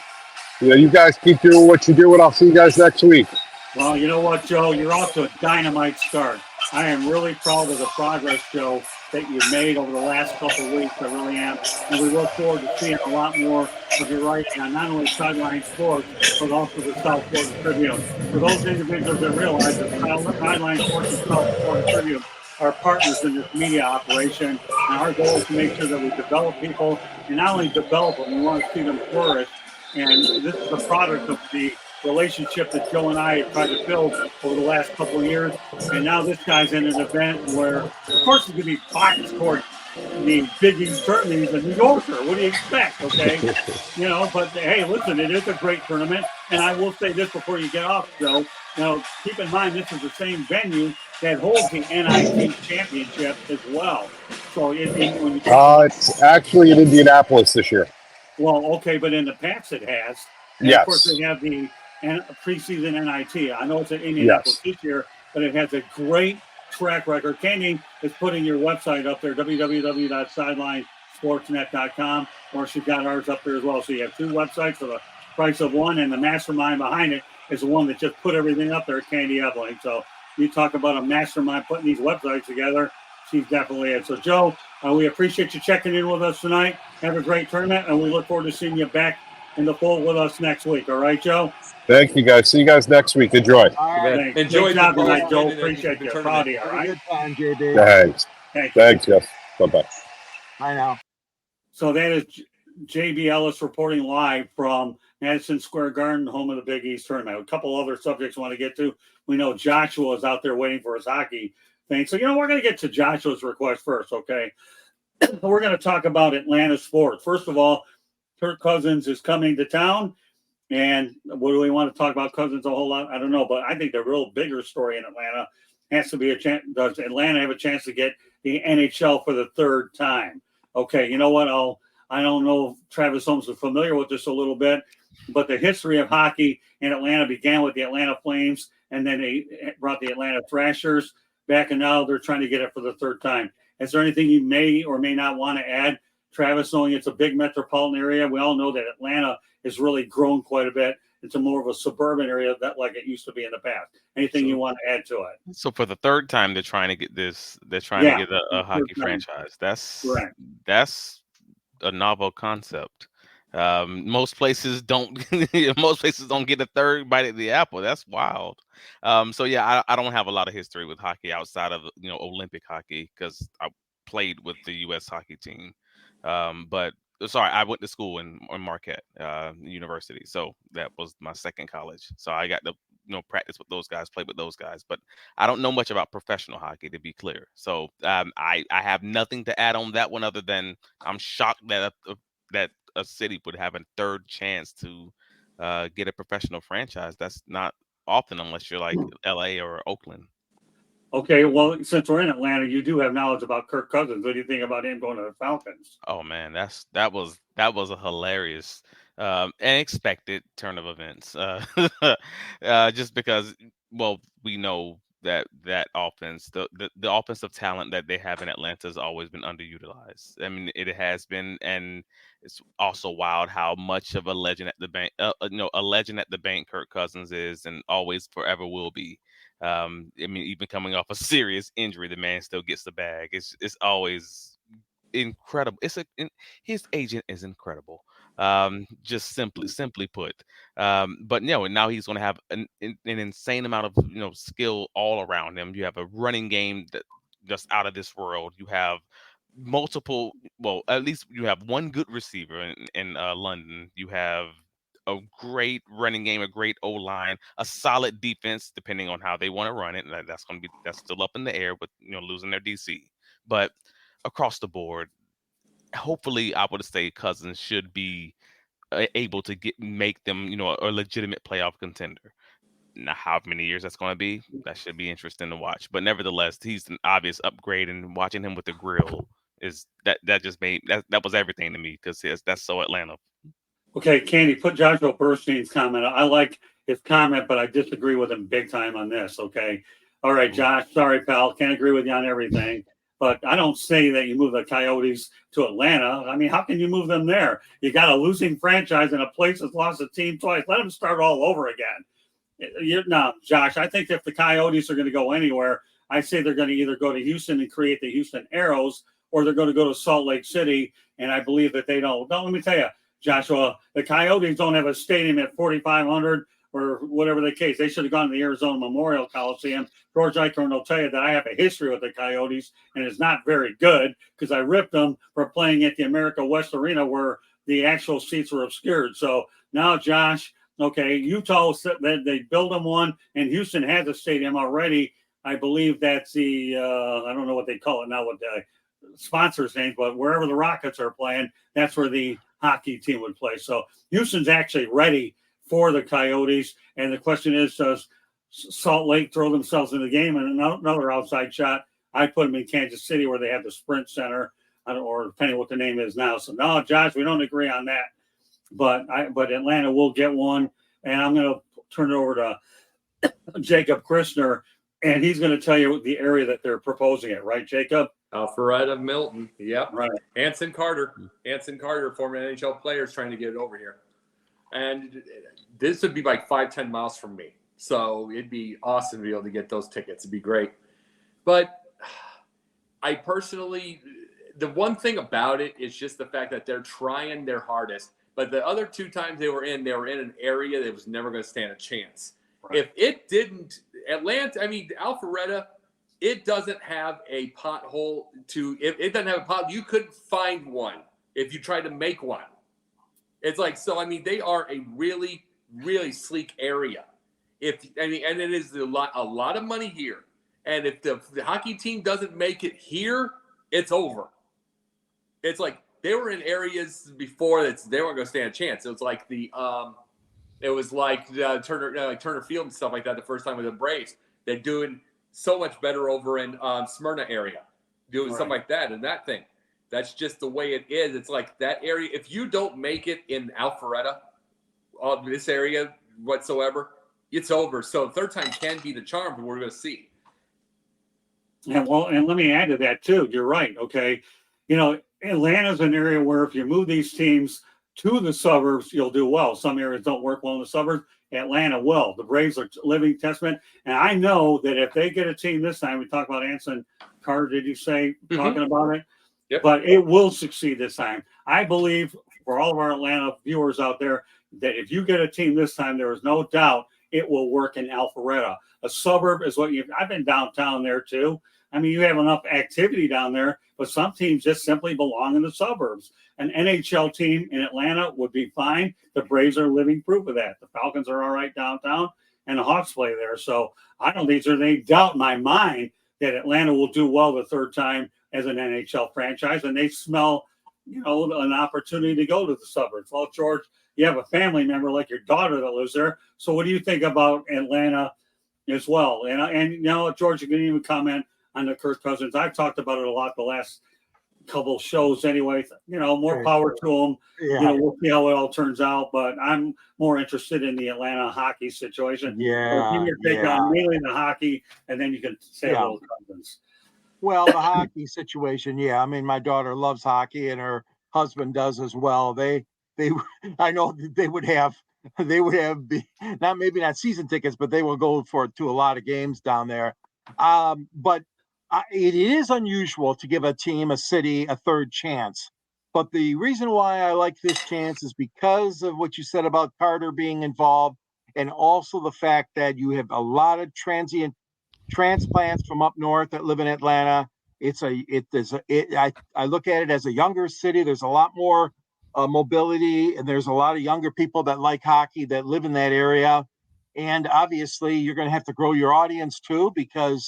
you guys keep doing what you do, and I'll see you guys next week. Well, you know what, Joe? You're off to a dynamite start. I am really proud of the progress, Joe, that you've made over the last couple of weeks. I really am. And we look forward to seeing a lot more of your writing on not only Sideline Sports, but also the South Florida Tribune. For those individuals that realize that Sideline Sports and South Florida Tribune are partners in this media operation, and our goal is to make sure that we develop people, and not only develop them, we want to see them flourish. And this is a product of the relationship that Joe and I have tried to build over the last couple of years. And now this guy's in an event where, of course, it's going to be biased toward the Big East tournament. He's a New Yorker. What do you expect, okay? But, hey, listen, it is a great tournament. And I will say this before you get off, Joe. Now, keep in mind, this is the same venue that holds the NIT championship as well. So it's actually in Indianapolis this year. Well, okay, but in the past it has. And yes. Of course, they have the preseason NIT. I know it's in Indianapolis this year, but it has a great track record. Candy is putting your website up there, www.sidelinesportsnet.com, or she's got ours up there as well. So you have two websites for the price of one, and the mastermind behind it is the one that just put everything up there, Candy Eveling. So you talk about a mastermind putting these websites together. She's definitely it. So, Joe, we appreciate you checking in with us tonight. Have a great tournament, and we look forward to seeing you back in the fold with us next week. All right, Joe? Thank you, guys. See you guys next week. Enjoy. All right. Enjoy Good job tonight, Joe. Appreciate you. Proud of you, all right? Good time, JB. Thanks, Jeff. Bye-bye. I know. So that is JB Ellis reporting live from Madison Square Garden, home of the Big East tournament. A couple other subjects I want to get to. We know Joshua is out there waiting for his hockey thing. So, we're going to get to Joshua's request first, okay? We're going to talk about Atlanta sports. First of all, Kirk Cousins is coming to town. And what do we want to talk about Cousins a whole lot? I don't know. But I think the real bigger story in Atlanta has to be a chance. Does Atlanta have a chance to get the NHL for the third time? Okay, you know what? I don't know if Travis Holmes is familiar with this a little bit, but the history of hockey in Atlanta began with the Atlanta Flames, and then they brought the Atlanta Thrashers back, and now they're trying to get it for the third time. Is there anything you may or may not want to add, Travis, knowing it's a big metropolitan area? We all know that Atlanta has really grown quite a bit into more of a suburban area that like it used to be in the past. Anything you want to add to it? So for the third time, they're trying to get this. They're trying to get a hockey franchise. That's a novel concept. Most places don't. Most places don't get a third bite at the apple. That's wild. So yeah, I don't have a lot of history with hockey outside of Olympic hockey because I played with the U.S. hockey team. But sorry, I went to school in Marquette University, so that was my second college. So I got to practice with those guys, play with those guys, but I don't know much about professional hockey, to be clear. So I have nothing to add on that one other than I'm shocked that a city would have a third chance to get a professional franchise. That's not often unless you're like LA or Oakland. Okay, well, since we're in Atlanta, you do have knowledge about Kirk Cousins. What do you think about him going to the Falcons? Oh man, that was a hilarious and expected turn of events. Just because, well, we know that offense, the offensive talent that they have in Atlanta has always been underutilized. I mean, it has been, and it's also wild how much of a legend at the bank, a legend at the bank Kirk Cousins is, and always forever will be. I mean, even coming off a serious injury, the man still gets the bag. It's always incredible. His agent is incredible. Just simply put. But now he's going to have an insane amount of skill all around him. You have a running game that just out of this world. You have multiple. Well, at least you have one good receiver in London. You have a great running game, a great O-line, a solid defense, depending on how they want to run it. And that's still up in the air with losing their DC. But across the board, hopefully, I would say Cousins should be able to make them, a legitimate playoff contender. Now, how many years that's going to be, that should be interesting to watch. But nevertheless, he's an obvious upgrade, and watching him with the grill is that just made that was everything to me because that's so Atlanta. Okay, Candy, put Joshua Burstein's comment. I like his comment, but I disagree with him big time on this. Okay. All right, Josh. Sorry, pal. Can't agree with you on everything. But I don't say that you move the Coyotes to Atlanta. I mean, how can you move them there? You got a losing franchise in a place that's lost a team twice. Let them start all over again. No, Josh, I think if the Coyotes are going to go anywhere, I say they're going to either go to Houston and create the Houston Arrows, or they're going to go to Salt Lake City. And I believe that they don't. Let me tell you, Joshua, the Coyotes don't have a stadium at 4,500 or whatever the case. They should have gone to the Arizona Memorial Coliseum. George Eichhorn will tell you that I have a history with the Coyotes, and it's not very good because I ripped them for playing at the America West Arena where the actual seats were obscured. So now, Josh, okay, Utah said that they build them one, and Houston has a stadium already. I believe that's the I don't know what they call it now with the sponsors' names, but wherever the Rockets are playing, that's where the hockey team would play. So Houston's actually ready for the Coyotes. And the question is, does Salt Lake throw themselves in the game? And another outside shot, I put them in Kansas City where they have the Sprint Center, or depending what the name is now. So no, Josh, we don't agree on that. But Atlanta will get one. And I'm going to turn it over to Jacob Christner, and he's going to tell you the area that they're proposing it. Right, Jacob? Alpharetta, Milton. Yep. Right. Anson Carter, former NHL player, is trying to get it over here. And this would be like 5-10 miles from me. So it'd be awesome to be able to get those tickets. It'd be great. But I personally, the one thing about it is just the fact that they're trying their hardest. But the other two times they were in an area that was never going to stand a chance. Right. If it didn't, Alpharetta, it doesn't have a pothole if it doesn't have a pothole, you couldn't find one if you tried to make one. It's like, so, they are a really, really sleek area. And it is a lot of money here. And if the hockey team doesn't make it here, it's over. It's like they were in areas before that they weren't going to stand a chance. It was like Turner Field and stuff like that the first time with the Braves. They're doing so much better over in Smyrna area, doing something like that. And that thing, that's just the way it is. It's like that area. If you don't make it in Alpharetta, this area whatsoever, it's over. So third time can be the charm, but we're going to see. And let me add to that too. You're right. Okay. Atlanta's an area where if you move these teams to the suburbs, you'll do well. Some areas don't work well in the suburbs. Atlanta will. The Braves are living testament. And I know that if they get a team this time, we talk about Anson Carter, did you say, talking about it? Yep. But it will succeed this time. I believe for all of our Atlanta viewers out there that if you get a team this time, there is no doubt it will work in Alpharetta. A suburb is I've been downtown there too. I mean, you have enough activity down there, but some teams just simply belong in the suburbs. An NHL team in Atlanta would be fine. The Braves are living proof of that. The Falcons are all right downtown, and the Hawks play there. So I don't think there's any doubt in my mind that Atlanta will do well the third time as an NHL franchise, and they smell, an opportunity to go to the suburbs. Well, George, you have a family member like your daughter that lives there. So what do you think about Atlanta as well? And George, you can even comment on the Kirk Cousins. I've talked about it a lot the last couple shows anyway. More power to them. Yeah. We'll see how it all turns out, but I'm more interested in the Atlanta hockey situation. Yeah. Give your take on mainly the hockey, and then you can say a little Cousins. Well, the hockey situation, yeah. I mean, my daughter loves hockey, and her husband does as well. I know they would have not season tickets, but they will go to a lot of games down there. But it is unusual to give a team, a city, a third chance. But the reason why I like this chance is because of what you said about Carter being involved, and also the fact that you have a lot of transient transplants from up north that live in Atlanta. I look at it as a younger city. There's a lot more mobility, and there's a lot of younger people that like hockey that live in that area. And obviously, you're going to have to grow your audience too, because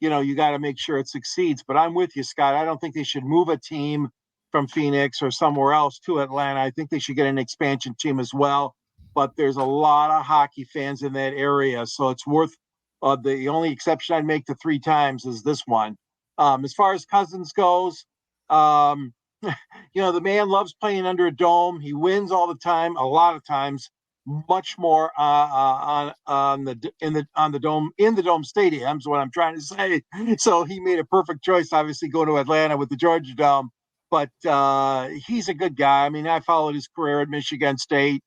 you got to make sure it succeeds. But I'm with you, Scott. I don't think they should move a team from Phoenix or somewhere else to Atlanta. I think they should get an expansion team as well. But there's a lot of hockey fans in that area, so it's worth. The only exception I'd make to 3 times is this one. As far as Cousins goes, the man loves playing under a dome. He wins all the time, a lot of times, much more in the dome stadium is what I'm trying to say. So he made a perfect choice, obviously, going to Atlanta with the Georgia Dome. But he's a good guy. I mean, I followed his career at Michigan State,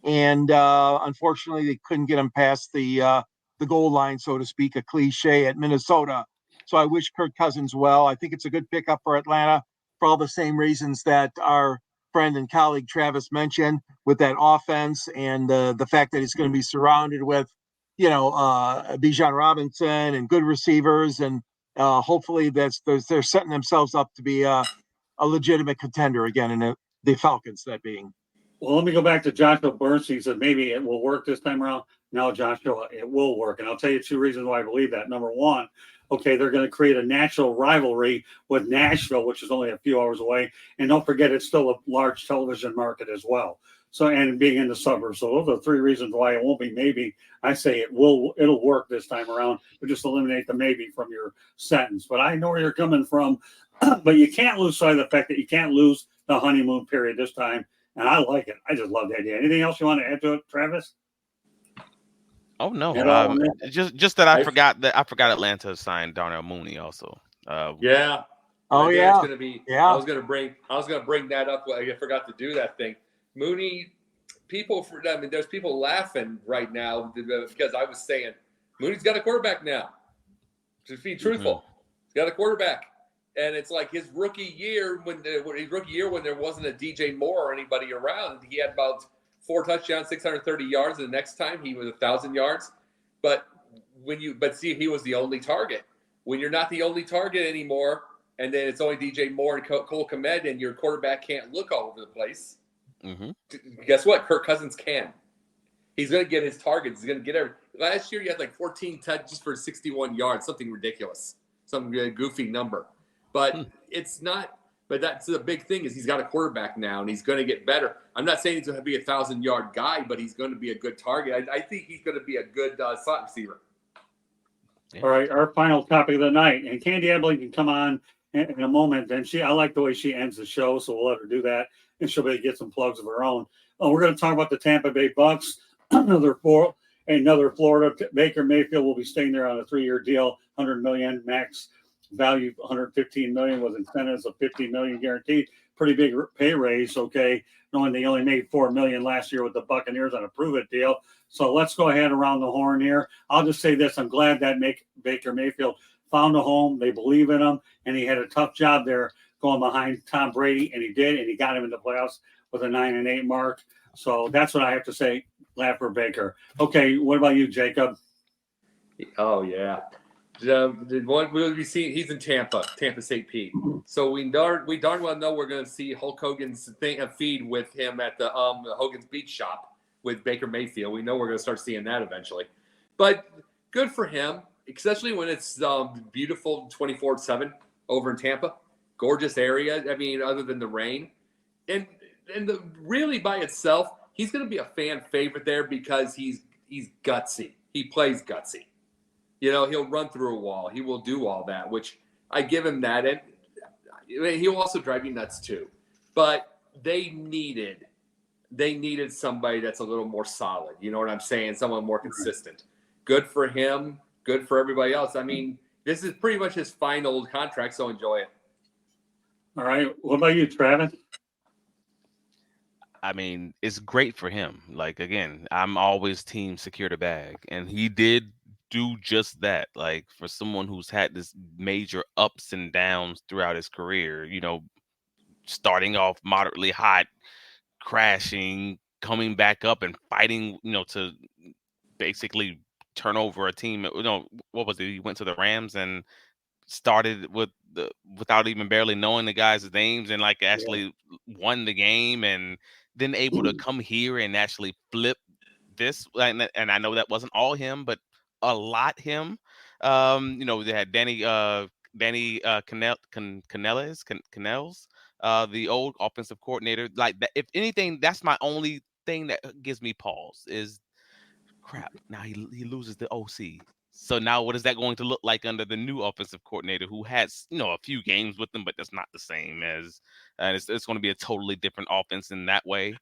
and unfortunately, they couldn't get him past the goal line, so to speak, a cliche at Minnesota. So I wish Kirk Cousins well. I think it's a good pickup for Atlanta for all the same reasons that our friend and colleague Travis mentioned, with that offense and the fact that he's going to be surrounded with, Bijan Robinson and good receivers, and hopefully they're setting themselves up to be a legitimate contender again in the Falcons, that being. Well, let me go back to Joshua Bernstein. He said maybe it will work this time around. No, Joshua, it will work. And I'll tell you 2 reasons why I believe that. Number one, okay, they're going to create a natural rivalry with Nashville, which is only a few hours away. And don't forget, it's still a large television market as well. So, and being in the suburbs. So those are 3 reasons why it won't be maybe. I say it'll work this time around. But just eliminate the maybe from your sentence. But I know where you're coming from. But you can't lose sight of the fact that you can't lose the honeymoon period this time. And I like it. I just love the idea. Anything else you want to add to it, Travis? Oh no, just that I forgot Atlanta signed Darnell Mooney also. Yeah. Oh yeah. It's gonna be. Yeah. I was gonna bring that up. I forgot to do that thing. Mooney. There's people laughing right now because I was saying Mooney's got a quarterback now. To be truthful, He's got a quarterback. And it's like his rookie year when there wasn't a DJ Moore or anybody around, he had about 4 touchdowns, 630 yards. And the next time he was 1,000 yards. But he was the only target. When you're not the only target anymore, and then it's only DJ Moore and Cole Kmet, and your quarterback can't look all over the place. Mm-hmm. Guess what? Kirk Cousins can. He's going to get his targets. He's going to get everything. Last year, he had like 14 touches for 61 yards, something ridiculous, some goofy number. But it's not. But that's the big thing is he's got a quarterback now, and he's going to get better. I'm not saying he's going to be a 1,000-yard guy, but he's going to be a good target. I think he's going to be a good slot receiver. All right, our final topic of the night, and Candy Abilene can come on in a moment. And I like the way she ends the show, so we'll let her do that, and she'll be able to get some plugs of her own. We're going to talk about the Tampa Bay Bucks. Another Florida. Baker Mayfield will be staying there on a 3-year deal, $100 million max value, $115 million with incentives of $50 million guaranteed. Pretty big pay raise, okay, knowing they only made $4 million last year with the Buccaneers on a prove-it deal. So let's go ahead around the horn here. I'll just say this. I'm glad that Baker Mayfield found a home. They believe in him, and he had a tough job there going behind Tom Brady, and he did, and he got him in the playoffs with a 9-8 mark. So that's what I have to say. Glad for Baker. Okay, what about you, Jacob? Oh, yeah. The one we'll be seeing, he's in Tampa, St. Pete. So we darn well know we're going to see Hulk Hogan's feed with him at the Hogan's Beach Shop with Baker Mayfield. We know we're going to start seeing that eventually. But good for him, especially when it's beautiful 24/7 over in Tampa. Gorgeous area. I mean, other than the rain. And really by itself, he's going to be a fan favorite there because he's gutsy. He plays gutsy. You know, he'll run through a wall. He will do all that, which I give him that. And he'll also drive you nuts too. But they needed somebody that's a little more solid. You know what I'm saying? Someone more consistent. Good for him. Good for everybody else. I mean, this is pretty much his final contract, so enjoy it. All right. What about you, Travis? I mean, it's great for him. Like, again, I'm always team secure the bag. And he did do just that. Like, for someone who's had this major ups and downs throughout his career, you know, starting off moderately hot, crashing, coming back up and fighting, you know, to basically turn over a team. You know, what was it? He went to the Rams and started without even barely knowing the guys' names and like actually won the game, and then able to come here and actually flip this. And I know that wasn't all him, but a lot him. You know, they had Danny Canellis, the old offensive coordinator. Like that, if anything, that's my only thing that gives me pause is crap. Now he loses the OC. So now what is that going to look like under the new offensive coordinator who has, you know, a few games with them, but that's not the same as, and it's going to be a totally different offense in that way.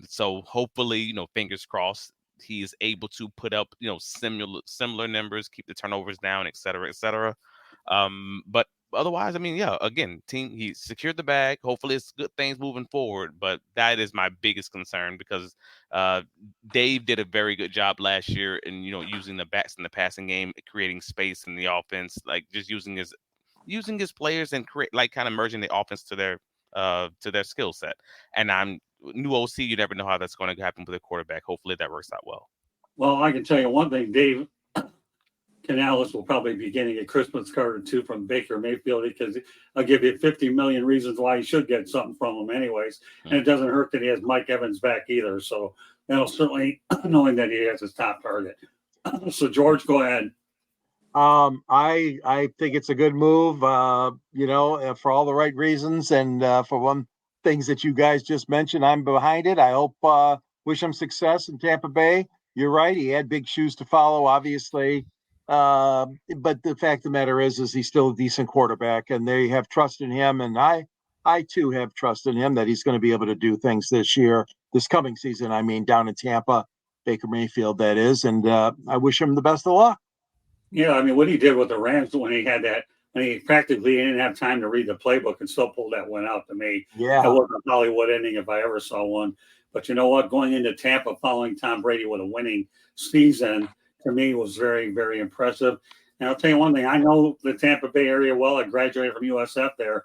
So hopefully, you know, fingers crossed, he is able to put up, you know, similar numbers, keep the turnovers down, et cetera, et cetera. But otherwise, I mean, yeah, again, he secured the bag. Hopefully it's good things moving forward, but that is my biggest concern because Dave did a very good job last year in, you know, using the backs in the passing game, creating space in the offense, like just using his players and create, like, kind of merging the offense to their skill set. And new OC, you never know how that's going to happen with a quarterback. Hopefully that works out well. Well, I can tell you one thing, Dave Canales will probably be getting a Christmas card or two from Baker Mayfield because I'll give you 50 million reasons why you should get something from him anyways. And it doesn't hurt that he has Mike Evans back either. So that'll certainly, knowing that he has his top target. So George, go ahead. I think it's a good move, you know, for all the right reasons. And for one things that you guys just mentioned, I'm behind it. I hope, wish him success in Tampa Bay. You're right. He had big shoes to follow, obviously. But the fact of the matter is he's still a decent quarterback and they have trust in him. And I too have trust in him that he's going to be able to do things this coming season. I mean, down in Tampa, Baker Mayfield, that is. And I wish him the best of luck. Yeah, I mean, what he did with the Rams when he practically didn't have time to read the playbook and still pulled that one out to me. Yeah. That was a Hollywood ending if I ever saw one. But you know what? Going into Tampa following Tom Brady with a winning season, to me, was very, very impressive. And I'll tell you one thing. I know the Tampa Bay area well. I graduated from USF there.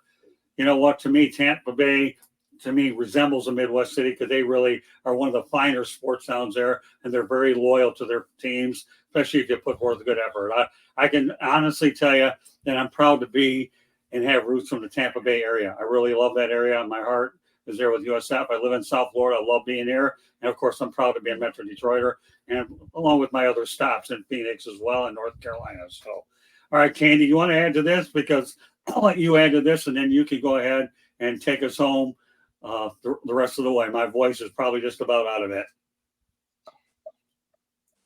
You know what? To me, Tampa Bay, resembles a Midwest city because they really are one of the finer sports towns there, and they're very loyal to their teams, especially if you put forth a good effort. I can honestly tell you that I'm proud to be and have roots from the Tampa Bay area. I really love that area. My heart is there with USF. I live in South Florida. I love being here. And, of course, I'm proud to be a Metro Detroiter, and along with my other stops in Phoenix as well and North Carolina. So, all right, Candy, you want to add to this? Because I'll let you add to this, and then you can go ahead and take us home the rest of the way. My voice is probably just about out of it.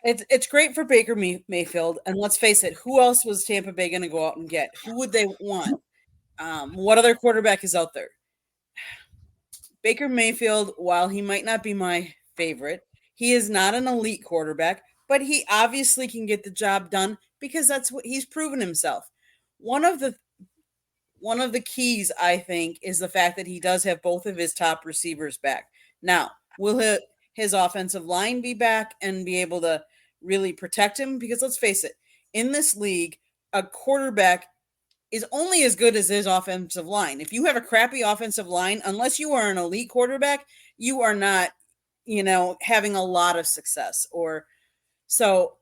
It's great for Baker Mayfield, and let's face it, who else was Tampa Bay going to go out and get? Who would they want? What other quarterback is out there? Baker Mayfield, while he might not be my favorite, he is not an elite quarterback, but he obviously can get the job done because that's what he's proven himself. One of the keys, I think, is the fact that he does have both of his top receivers back. Now, will his offensive line be back and be able to really protect him? Because let's face it, in this league, a quarterback is only as good as his offensive line. If you have a crappy offensive line, unless you are an elite quarterback, you are not, having a lot of success. So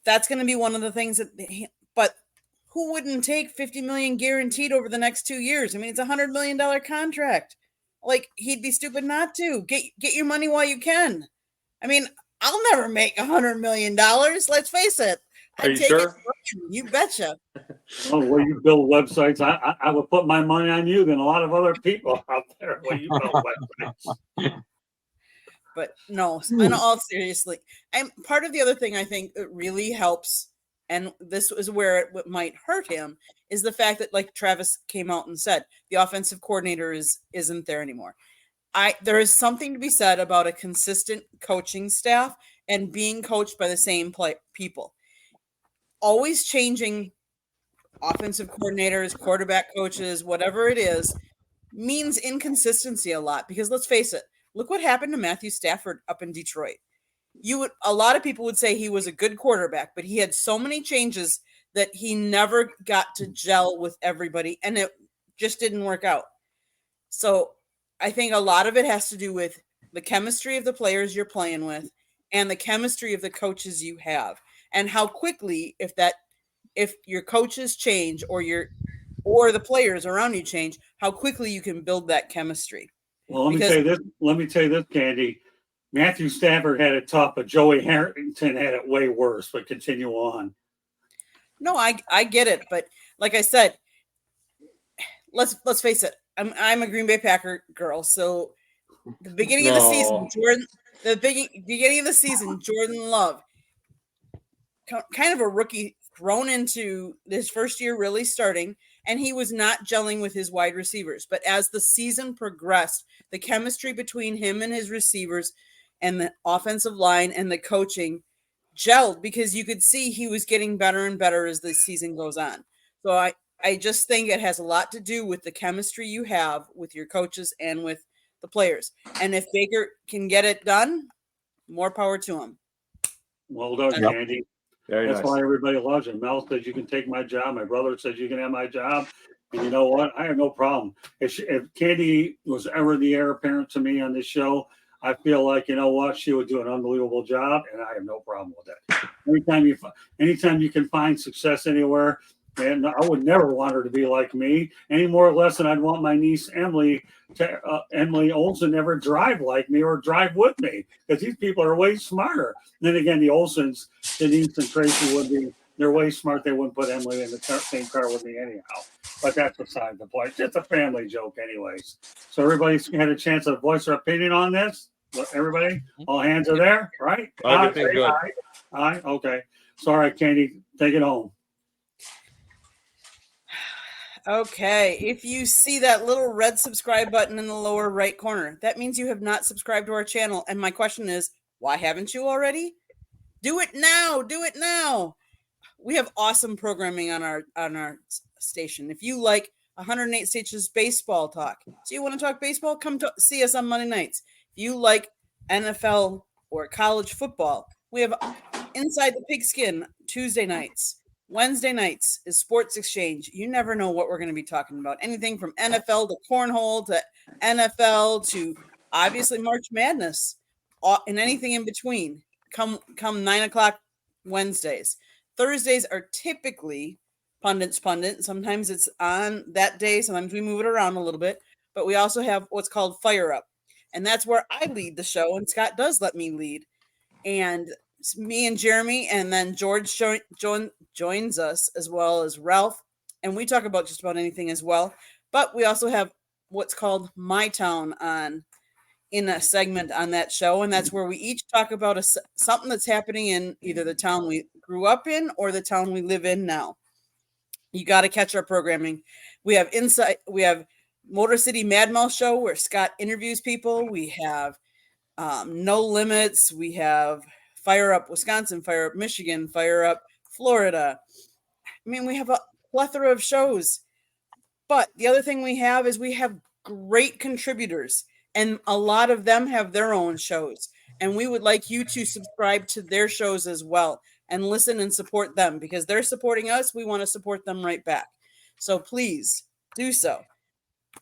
that's going to be one of the things but who wouldn't take $50 million guaranteed over the next 2 years? I mean, it's $100 million contract. Like, he'd be stupid not to. Get your money while you can. I mean, I'll never make $100 million. Let's face it. Are you sure? You betcha. Oh, where you build websites, I would put my money on you than a lot of other people out there when you build websites. But no, in all seriously, and part of the other thing I think that really helps, and this is where it might hurt him, is the fact that, like Travis came out and said, the offensive coordinator isn't there anymore. There is something to be said about a consistent coaching staff and being coached by the same people. Always changing offensive coordinators, quarterback coaches, whatever it is, means inconsistency a lot. Because let's face it, look what happened to Matthew Stafford up in Detroit. A lot of people would say he was a good quarterback, but he had so many changes that he never got to gel with everybody, and it just didn't work out. So I think a lot of it has to do with the chemistry of the players you're playing with and the chemistry of the coaches you have, and how quickly, if your coaches change or the players around you change, how quickly you can build that chemistry. Well, let me tell you this, Candy. Matthew Stafford had it tough, but Joey Harrington had it way worse. But continue on. No, I get it, but like I said, let's face it. I'm a Green Bay Packer girl, so the beginning of the season, Jordan Love, kind of a rookie thrown into this first year, really starting, and he was not gelling with his wide receivers. But as the season progressed, the chemistry between him and his receivers and the offensive line and the coaching gelled, because you could see he was getting better and better as the season goes on. So I just think it has a lot to do with the chemistry you have with your coaches and with the players. And if Baker can get it done, more power to him. Well done, Yep. Candy. Very That's nice. why everybody loves him. Mel says you can take my job. My brother says you can have my job. And you know what? I have no problem. If Candy was ever the heir apparent to me on this show, I feel like, you know what, she would do an unbelievable job, and I have no problem with that. Anytime you can find success anywhere, and I would never want her to be like me any more or less than I'd want my niece Emily Olsen never drive like me or drive with me, because these people are way smarter. And then again, the Olsens, Denise and Tracy they're way smart. They wouldn't put Emily in the same car with me anyhow. But that's beside the point. It's just a family joke anyways. So everybody's had a chance to voice their opinion on this. Everybody, all hands are there, right? Everything good. Aye. Okay. Sorry, Candy. Take it home. Okay, if you see that little red subscribe button in the lower right corner, that means you have not subscribed to our channel. And my question is, why haven't you already? Do it now. Do it now. We have awesome programming on our station. If you like 108 Stages baseball talk, so you want to talk baseball, come see us on Monday nights. If you like NFL or college football, we have Inside the Pigskin Tuesday nights. Wednesday nights is Sports Exchange. You never know what we're going to be talking about. Anything from NFL to cornhole to NFL to obviously March Madness and anything in between. Come 9 o'clock Wednesdays. Thursdays are typically Pundit. Sometimes it's on that day. Sometimes we move it around a little bit. But we also have what's called Fire Up. And that's where I lead the show. And Scott does let me lead. And it's me and Jeremy. And then George joins us, as well as Ralph. And we talk about just about anything as well. But we also have what's called My Town on in a segment on that show, and that's where we each talk about something that's happening in either the town we grew up in or the town we live in now. You got to catch our programming. We have Motor City Mad Mouth Show where Scott interviews people. We have No Limits. We have Fire Up Wisconsin, Fire Up Michigan, Fire Up Florida. I mean, we have a plethora of shows. But the other thing we have is we have great contributors, and a lot of them have their own shows. And we would like you to subscribe to their shows as well and listen and support them, because they're supporting us. We want to support them right back. So please do so.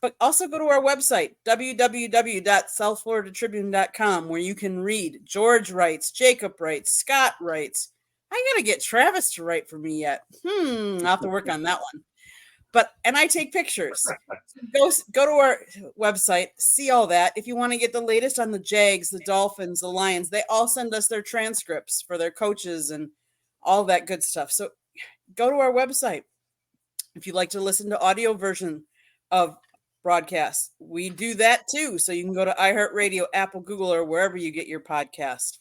But also go to our website, www.southfloridatribune.com, where you can read George writes, Jacob writes, Scott writes. I got to get Travis to write for me yet. I'll have to work on that one. And I take pictures. Go to our website, see all that. If you want to get the latest on the Jags, the Dolphins, the Lions, they all send us their transcripts for their coaches and all that good stuff. So go to our website. If you'd like to listen to audio version of broadcasts, we do that too. So you can go to iHeartRadio, Apple, Google, or wherever you get your podcast.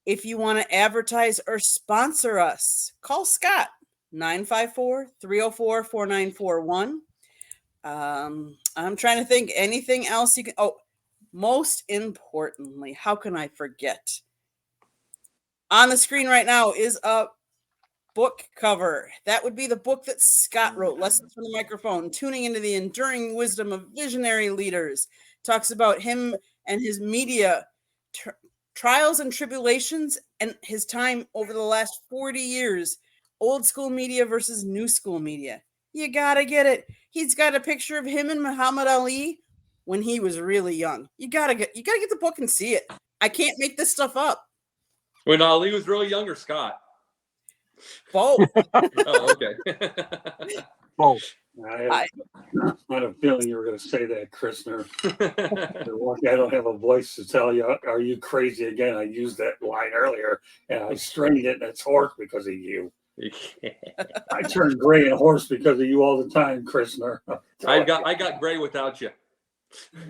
If you want to advertise or sponsor us, call Scott. 954-304-4941. I'm trying to think anything else you can. Oh, most importantly, how can I forget? On the screen right now is a book cover. That would be the book that Scott wrote, Lessons from the Microphone, Tuning into the Enduring Wisdom of Visionary Leaders. Talks about him and his media trials and tribulations and his time over the last 40 years. Old school media versus new school media. You gotta get it. He's got a picture of him and Muhammad Ali when he was really young. You gotta get the book and see it. I can't make this stuff up. When Ali was really young, or Scott? Both. Oh, okay. Both. I had a feeling you were going to say that, Christner. I don't have a voice to tell you. Are you crazy again? I used that line earlier, and I strained it, and it's hoarse because of you. I turn gray and hoarse because of you all the time, Christner. I got gray without you.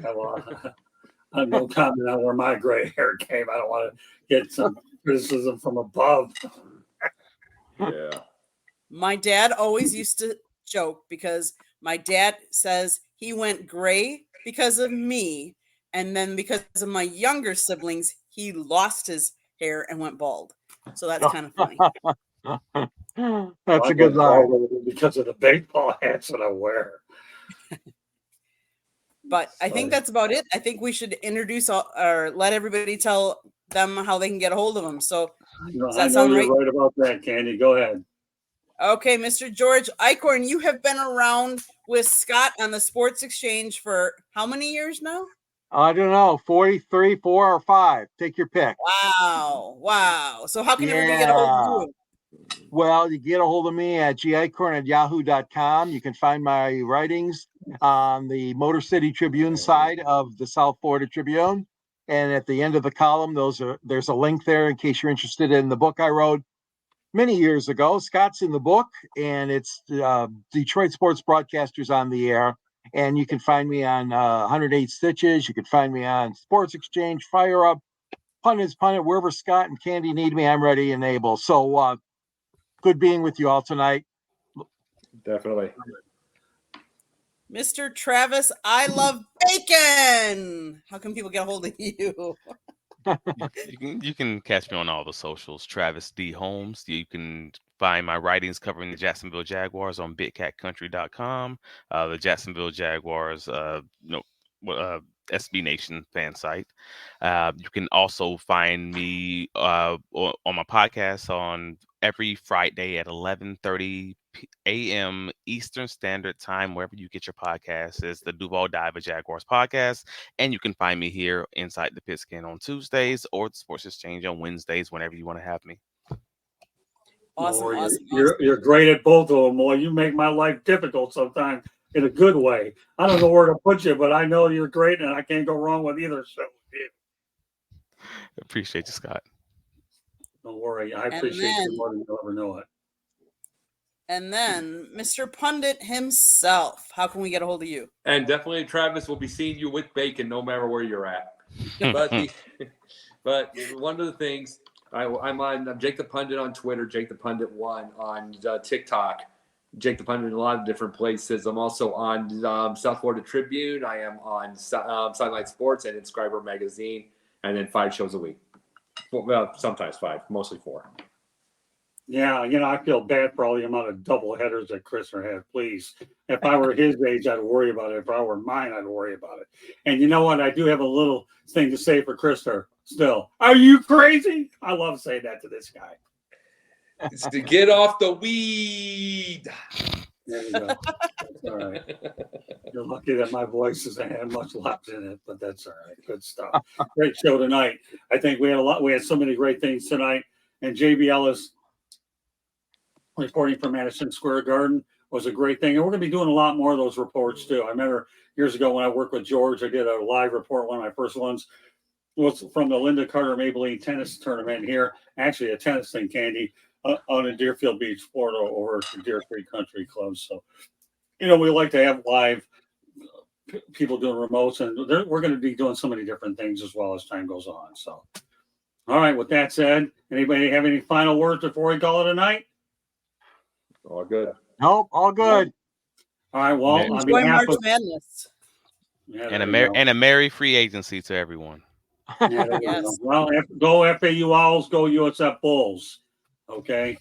Well, I have no comment on where my gray hair came. I don't want to get some criticism from above. Yeah. My dad always used to joke because my dad says he went gray because of me, and then because of my younger siblings, he lost his hair and went bald. So that's kind of funny. That's a good line. Because of the baseball hats that I wear. But I think that's about it. I think we should introduce or let everybody tell them how they can get a hold of them. So does that sound right? You're right about that, Candy. Go ahead. Okay, Mr. George Eichhorn, you have been around with Scott on the Sports Exchange for how many years now? I don't know, 43, 4, or 5. Take your pick. Wow. So how can everybody get a hold of you? Well, you get a hold of me at gicorn@yahoo.com. You can find my writings on the Motor City Tribune side of the South Florida Tribune. And at the end of the column, there's a link there in case you're interested in the book I wrote many years ago. Scott's in the book, and it's Detroit Sports Broadcasters on the Air. And you can find me on 108 Stitches. You can find me on Sports Exchange, Fire Up, Punt is Punt It, wherever Scott and Candy need me, I'm ready and able. So good being with you all tonight. Definitely. Mr. Travis, I love bacon. How can people get a hold of you? You can catch me on all the socials, Travis D. Holmes. You can find my writings covering the Jacksonville Jaguars on bigcatcountry.com, the Jacksonville Jaguars, SB Nation fan site. You can also find me on my podcast on every Friday at 11:30 a.m. Eastern Standard Time, wherever you get your podcasts, is the Duval Diva Jaguars podcast. And you can find me here inside the Pigskin on Tuesdays or the Sports Exchange on Wednesdays, whenever you want to have me. Awesome. You're great at both of them, boy. You make my life difficult sometimes in a good way. I don't know where to put you, but I know you're great, and I can't go wrong with either show. Appreciate you, Scott. Don't worry. I appreciate you more than you'll ever know it. And then Mr. Pundit himself. How can we get a hold of you? And definitely, Travis will be seeing you with bacon no matter where you're at. But one of the things, I'm Jake the Pundit on Twitter, Jake the Pundit 1 on TikTok, Jake the Pundit in a lot of different places. I'm also on South Florida Tribune. I am on Sideline Sports and Inscriber Magazine, and then 5 shows a week. Well, sometimes 5, mostly 4. Yeah, I feel bad for all the amount of double headers that Christopher had. Please, if I were his age, I'd worry about it. If I were mine, I'd worry about it. And you know what? I do have a little thing to say for Christopher still. Are you crazy? I love saying that to this guy. It's to get off the weed. There you go. That's all right. You're lucky that my voice doesn't have much left in it, but that's all right. Good stuff. Great show tonight. I think we had we had so many great things tonight. And JB Ellis reporting from Madison Square Garden was a great thing. And we're going to be doing a lot more of those reports too. I remember years ago when I worked with George, I did a live report. One of my first ones was from the Linda Carter Maybelline tennis tournament here. Actually, a tennis thing, Candy, out in Deerfield Beach, Florida, over to Deer Creek Country Club. So, we like to have live people doing remotes, and we're going to be doing so many different things as well as time goes on. So, all right, with that said, anybody have any final words before we call it a night? All good. Nope, all good. All right, well, Yeah. on Enjoy behalf March of Madness. And a merry free agency to everyone. Yeah, there you Yes. go. Well, go FAU Owls, go USF Bulls. Okay.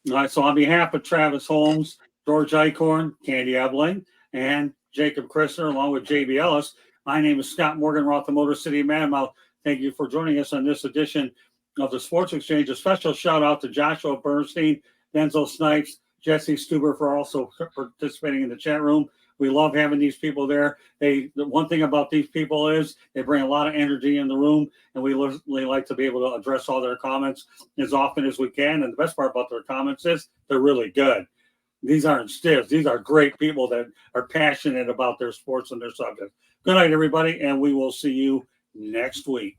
All right. So on behalf of Travis Holmes, George Eichhorn, Candy Ebling, and Jacob Christner, along with JB Ellis, my name is Scott Morgan, Roth the Motor City Madmouth. Thank you for joining us on this edition of the Sports Exchange. A special shout out to Joshua Bernstein, Denzel Snipes, Jesse Stuber for also participating in the chat room. We love having these people there. The one thing about these people is they bring a lot of energy in the room, and we really like to be able to address all their comments as often as we can. And the best part about their comments is they're really good. These aren't stiffs. These are great people that are passionate about their sports and their subject. Good night, everybody, and we will see you next week.